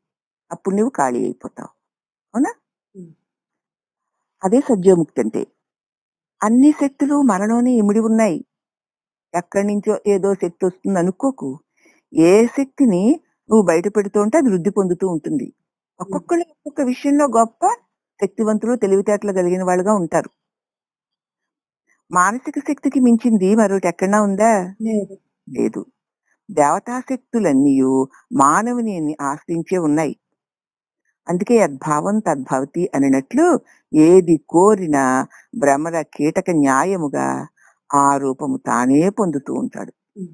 అప్పుడు నువ్వు ఖాళీ అయిపోతావు. అవునా? హ్మ్. అదే సజ్జోముక్తి అంటే. అన్ని శక్తులు మనలోనే ఇమిడి ఉన్నాయి. ఎక్కడి నుంచో ఏదో శక్తి వస్తుంది అనుకోకు. ఏ శక్తిని నువ్వు బయట పెడుతూ ఉంటే అది వృద్ధి పొందుతూ ఉంటుంది. ఒక్కొక్కళ్ళు ఒక్కొక్క విషయంలో గొప్ప శక్తివంతులు, తెలివితేటలు కలిగిన వాళ్ళుగా ఉంటారు. మానసిక శక్తికి మించింది మరొకటి ఎక్కడన్నా ఉందా? లేదు. లేదు. దేవతా శక్తులన్నీయు మానవుని ఆశ్రయించే ఉన్నాయి. అందుకే యద్భావం తద్భవతి అనినట్లు ఏది కోరినా భ్రమర కీటక న్యాయముగా ఆ రూపము తానే పొందుతూ ఉంటాడు. హ్మ్.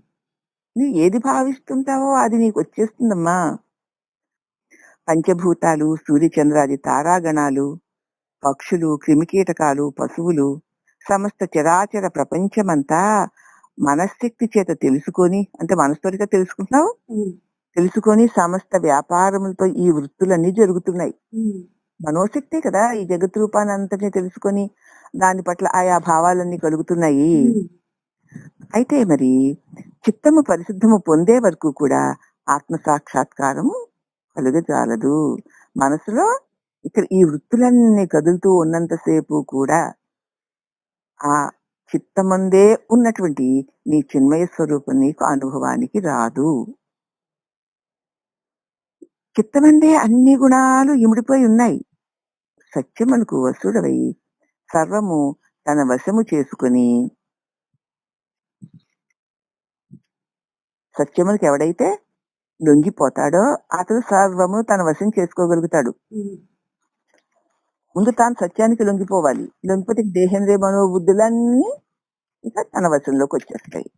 నువ్వు ఏది భావిస్తుంటావో అది నీకు వచ్చేస్తుందమ్మా. పంచభూతాలు, సూర్యచంద్రాది తారాగణాలు, పక్షులు, క్రిమికీటకాలు, పశువులు, సమస్త చరాచర ప్రపంచమంతా మనశ్శక్తి చేత తెలుసుకొని, అంటే మనస్తోటిగా తెలుసుకుంటున్నావు, హ్మ్. తెలుసుకొని సమస్త వ్యాపారములతో ఈ వృత్తులన్నీ జరుగుతున్నాయి. హ్మ్. మనోశక్తే కదా ఈ జగత్ రూపాన్ని అంతటినీ తెలుసుకొని దాని పట్ల ఆయా భావాలన్నీ కలుగుతున్నాయి. హ్మ్. అయితే మరి చిత్తము పరిశుద్ధము పొందే వరకు కూడా ఆత్మ సాక్షాత్కారము కలుగజాలదు. మనసులో ఇక్కడ ఈ వృత్తులన్నీ కదులుతూ ఉన్నంతసేపు కూడా ఆ చిత్తమందే ఉన్నటువంటి నీ చిన్మయ స్వరూపం నీకు అనుభవానికి రాదు. చిత్తమందే అన్ని గుణాలు ఇమిడిపోయి ఉన్నాయి. సత్యమునకు వసుడవై సర్వము తన వశము చేసుకొని సత్యమునకు ఎవడైతే లొంగిపోతాడో అతడు సర్వము తన వశం చేసుకోగలుగుతాడు. హ్మ్. ముందు తాను సత్యానికి లొంగిపోవాలి. లొంగిపోతే దేహేంద్రియ మనోబుద్ధులన్నీ ఇక తన వశంలోకి వచ్చేస్తాయి.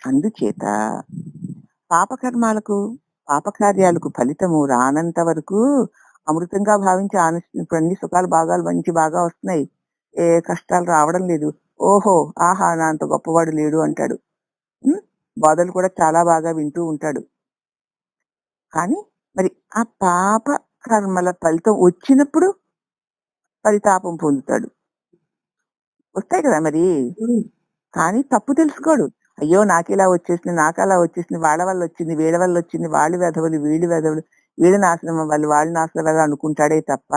అందుచేత పాపకర్మాలకు పాపకార్యాలకు ఫలితము రానంత వరకు అమృతంగా భావించి ఇప్పుడు అన్ని సుఖాలు భాగాలు మంచి బాగా వస్తున్నాయి, ఏ కష్టాలు రావడం లేదు, ఓహో ఆహా నా అంత గొప్పవాడు లేడు అంటాడు. బోధలు కూడా చాలా బాగా వింటూ ఉంటాడు. కానీ మరి ఆ పాప కర్మల ఫలితం వచ్చినప్పుడు పరితాపం పొందుతాడు. వస్తాయి కదా మరి. కానీ తప్పు తెలుసుకోడు. అయ్యో నాకిలా వచ్చేసింది, నాకలా వచ్చేసింది, వాళ్ళ వల్ల వచ్చింది, వీళ్ళ వల్ల వచ్చింది, వాళ్ళు వెధవులు, వీళ్ళు వెధవులు, వీళ్ళ నాశనం వాళ్ళు, వాళ్ళ నాశనం వల్ల అనుకుంటాడే తప్ప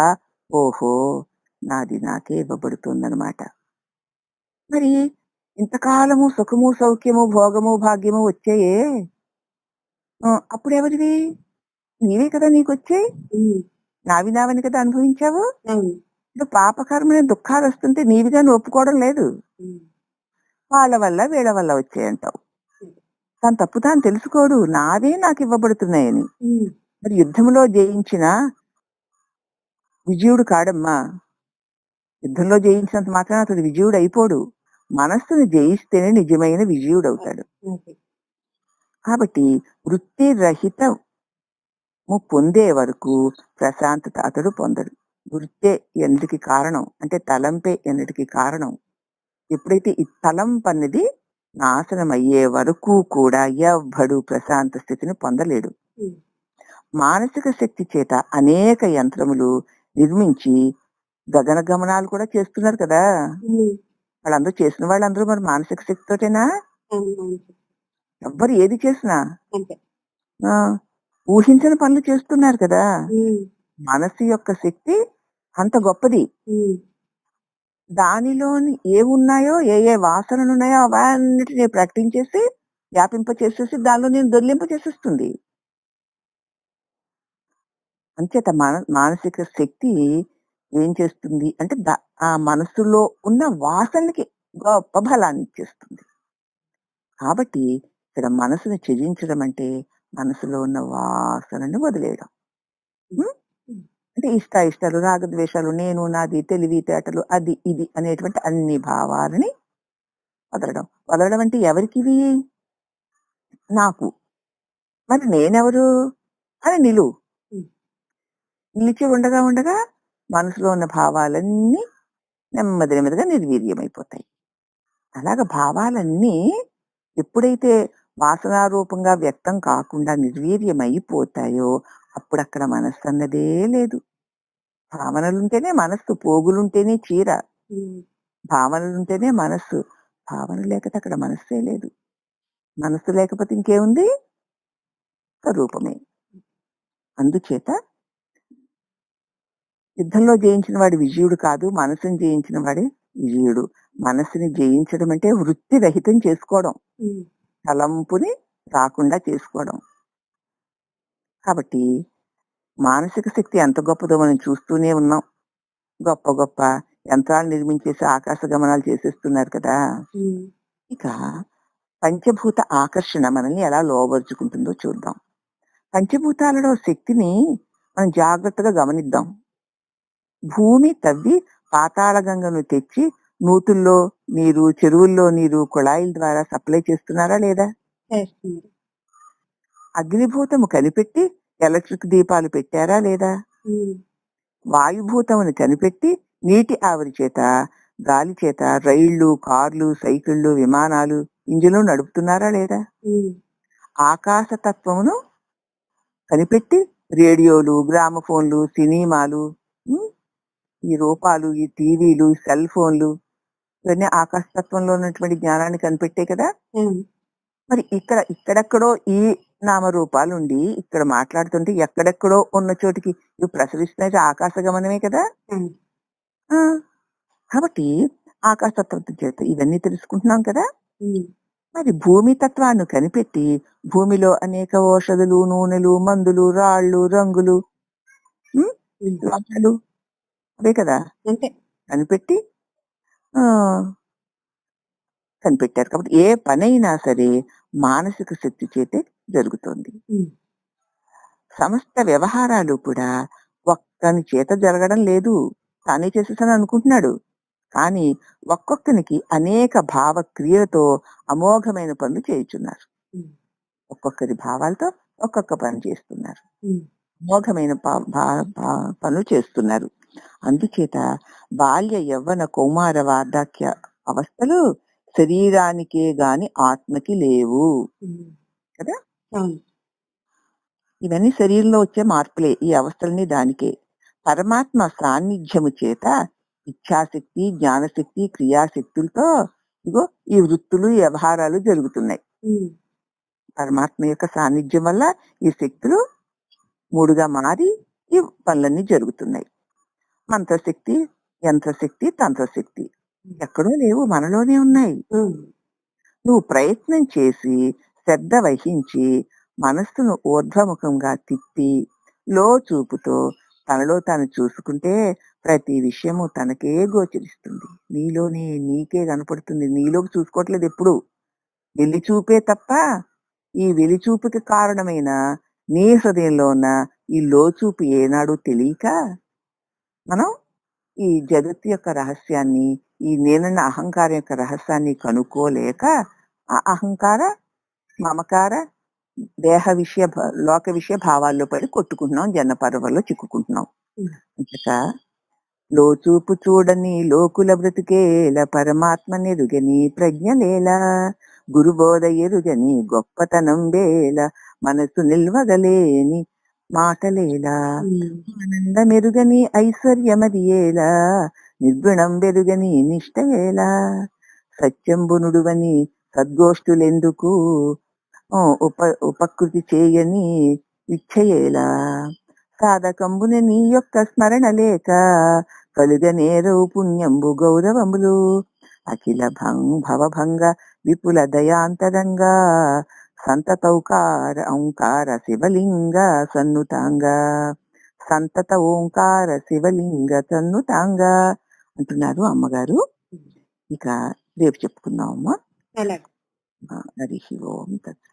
ఓహో నాది నాకే ఇవ్వబడుతుందనమాట. మరి ఇంతకాలము సుఖము, సౌఖ్యము, భోగము, భాగ్యము వచ్చాయే, అప్పుడెవరివి? నీవే కదా నీకొచ్చాయి. నావి నావని కదా అనుభవించావు. ఇప్పుడు పాపకర్మని దుఃఖాలు వస్తుంటే నీవిగా నువ్వు ఒప్పుకోవడం లేదు. వాళ్ళ వల్ల వీళ్ళ వల్ల వచ్చాయంటావు. తను తప్పు తాను తెలుసుకోడు, నావే నాకు ఇవ్వబడుతున్నాయని. మరి యుద్ధంలో జయించిన విజయుడు కాడమ్మా. యుద్ధంలో జయించినంత మాత్రం అతడు విజయుడు అయిపోడు. మనస్సును జయిస్తేనే నిజమైన విజయుడు అవుతాడు. కాబట్టి వృత్తి రహితము పొందే వరకు ప్రశాంతత అతడు పొందడు. వృత్తే ఎందుకి కారణం అంటే తలంపే ఎన్నిటికి కారణం. ఎప్పుడైతే ఈ తలంపు అనేది నాశనం అయ్యే వరకు కూడా ఎవ్వడు ప్రశాంత స్థితిని పొందలేడు. మానసిక శక్తి చేత అనేక యంత్రములు నిర్మించి గగన గమనాలు కూడా చేస్తున్నారు కదా. వాళ్ళందరూ చేసిన వాళ్ళందరూ మరి మానసిక శక్తితోటేనా? ఎవ్వరు ఏది చేసినా ఊహించని పనులు చేస్తున్నారు కదా. మనసు యొక్క శక్తి అంత గొప్పది. దానిలోని ఏమున్నాయో, ఏ ఏ వాసనలు ఉన్నాయో అవన్నిటిని ప్రకటించేసి వ్యాపింప చేసేసి దానిలో నేను దొర్లింప చేసేస్తుంది. అంచేత మానసిక శక్తి ఏం చేస్తుంది అంటే ఆ మనసులో ఉన్న వాసనలకి గొప్ప బలాన్ని ఇచ్చేస్తుంది. కాబట్టి ఇక్కడ మనసును త్యజించడం అంటే మనసులో ఉన్న వాసనని వదిలేయడం. అంటే ఇష్టాలు, రాగద్వేషాలు, నేను, నాది, తెలివితేటలు, అది ఇది అనేటువంటి అన్ని భావాలని వదలడం. వదలడం అంటే ఎవరికివి? నాకు. మరి నేనెవరు అని నిలిచి ఉండగా ఉండగా మనసులో ఉన్న భావాలన్నీ నెమ్మదిగా నిర్వీర్యమైపోతాయి. అలాగ భావాలన్నీ ఎప్పుడైతే వాసనారూపంగా వ్యక్తం కాకుండా నిర్వీర్యమైపోతాయో అప్పుడు అక్కడ మనస్సు అన్నదే లేదు. భావనలుంటేనే మనస్సు, పోగులుంటేనే చీర, భావనలుంటేనే మనస్సు. భావన లేకపోతే అక్కడ మనస్సే లేదు. మనస్సు లేకపోతే ఇంకేముంది? స్వరూపమే. అందుచేత యుద్ధంలో జయించిన వాడు విజయుడు కాదు, మనసును జయించిన వాడే విజయుడు. మనసుని జయించడం అంటే వృత్తి రహితం చేసుకోవడం. ఉమ్, తలంపుని రాకుండా చేసుకోవడం. కాబట్టి మానసిక శక్తి ఎంత గొప్పదో మనం చూస్తూనే ఉన్నాం. గొప్ప గొప్ప యంత్రాలు నిర్మించేసి ఆకాశ గమనాలు చేసేస్తున్నారు కదా! ఉమ్, ఇక పంచభూత ఆకర్షణ మనల్ని ఎలా లోబరుచుకుంటుందో చూద్దాం. పంచభూతాలలో శక్తిని మనం జాగ్రత్తగా గమనిద్దాం. భూమి తవ్వి పాతాళ గంగను తెచ్చి నూతుల్లో నీరు, చెరువుల్లో నీరు కుళాయిల ద్వారా సప్లై చేస్తున్నారా లేదా? చేస్తున్నారు. అగ్నిభూతము కనిపెట్టి ఎలక్ట్రిక్ దీపాలు పెట్టారా లేదా? ఉమ్, వాయుభూతమును కనిపెట్టి నీటి ఆవిరి చేత, గాలి చేత రైళ్లు, కార్లు, సైకిళ్లు, విమానాలు, ఇంజిన్లు నడుపుతున్నారా లేదా? ఉమ్, ఆకాశ తత్వమును కనిపెట్టి రేడియోలు, గ్రామఫోన్లు, సినిమాలు, ఉమ్, ఈ రూపాలు, ఈ టీవీలు, సెల్ ఫోన్లు ఇవన్నీ ఆకాశతత్వంలో ఉన్నటువంటి జ్ఞానాన్ని కనిపెట్టే కదా! ఉమ్, మరి ఇక్కడెక్కడో ఈ నామరూపాలుండి ఇక్కడ మాట్లాడుతుంటే ఎక్కడెక్కడో ఉన్న చోటికి ఇవి ప్రసరిస్తున్నది ఆకాశ గమనమే కదా! ఉమ్, ఆ! కాబట్టి ఆకాశతత్వం చేత ఇవన్నీ తెలుసుకుంటున్నాం కదా! ఉమ్, మరి భూమి తత్వాన్ని కనిపెట్టి భూమిలో అనేక ఔషధులు, నూనెలు, మందులు, రాళ్ళు, రంగులు, ఉమ్, ఉమ్, లోహాలు అవే కదా అంతే. కనిపెట్టి ఆ కనిపెట్టారు. కాబట్టి ఏ పనైనా సరే మానసిక శక్తి చేతే జరుగుతుంది. ఉమ్, సమస్త వ్యవహారాలు కూడా ఒక్కని చేత జరగడం లేదు. తానే చేసేసాను అనుకుంటున్నాడు. కానీ ఒక్కొక్కనికి అనేక భావ క్రియలతో అమోఘమైన పనులు చేయుచున్నారు. ఉమ్, ఒక్కొక్కరి భావాలతో ఒక్కొక్క పని చేస్తున్నారు. ఉమ్, అమోఘమైన పనులు చేస్తున్నారు. అందుచేత బాల్య యవ్వన కౌమార వార్ధక్య అవస్థలు శరీరానికే గాని ఆత్మకి లేవు ఉమ్, కదా! అవును. ఇవన్నీ శరీరంలో వచ్చే మార్పులే. ఈ అవస్థలన్నీ దానికే. పరమాత్మ సాన్నిధ్యము చేత ఇచ్ఛాశక్తి, జ్ఞానశక్తి, క్రియాశక్తులతో ఇగో ఈ వృత్తులు, ఈ వ్యవహారాలు జరుగుతున్నాయి. ఉమ్, పరమాత్మ యొక్క సాన్నిధ్యం వల్ల ఈ శక్తులు మూడుగా మారి ఈ పనులన్నీ జరుగుతున్నాయి. మంత్రశక్తి, యంత్రశక్తి, తంత్రశక్తి ఎక్కడో లేవు, మనలోనే ఉన్నాయి. ఉమ్, నువ్వు ప్రయత్నం చేసి శ్రద్ధ వహించి మనస్సును ఊర్ధ్వముఖంగా తిప్పి చూపుతో తనలో తాను చూసుకుంటే ప్రతి విషయము తనకే గోచరిస్తుంది. నీలోనే నీకే కనపడుతుంది. నీలోకి చూసుకోవట్లేదు ఎప్పుడు. వెలిచూపే తప్ప ఈ వెలిచూపుకి కారణమైన నీ హృదయంలో ఉన్న ఈ లోచూపు ఏనాడు తెలియక మనం ఈ జగత్తు యొక్క రహస్యాన్ని, ఈ నేనన్న అహంకారం యొక్క రహస్యాన్ని కనుక్కోలేక ఆ అహంకార, మమకార, దేహ విషయ, లోక విషయ భావాల్లో పడి కొట్టుకుంటున్నాం, జన్మ పర్వంలో చిక్కుకుంటున్నాం. అంతక లోచూపు చూడని లోకుల బ్రతికేల పరమాత్మ నెరుగని ప్రజ్ఞలేల గురుబోధ ఎరుగని గొప్పతనం వేల మనసు నిల్వగలేని మాటలేలా ఆనందమెరుగని ఐశ్వర్యమదియేలా నిర్గుణం వెరుగని నిష్టయేలా సత్యంబునుడువని సద్గోష్ఠులెందుకు ఉపకృతి చేయని ఇచ్చయేలా సాధకంబున నీ యొక్క స్మరణ లేక కలుగనేరవు పుణ్యంబు గౌరవములు అఖిల భవభంగ విపుల దయాంతరంగా సంతతౌకార ఓంకార శివలింగ సన్నుతాంగ సంతత ఓంకార శివలింగ సన్నుతాంగ అంటున్నారు అమ్మగారు. ఇక రేపు చెప్పుకుందామమ్మా. అలాగే. హరి ఓం తత్.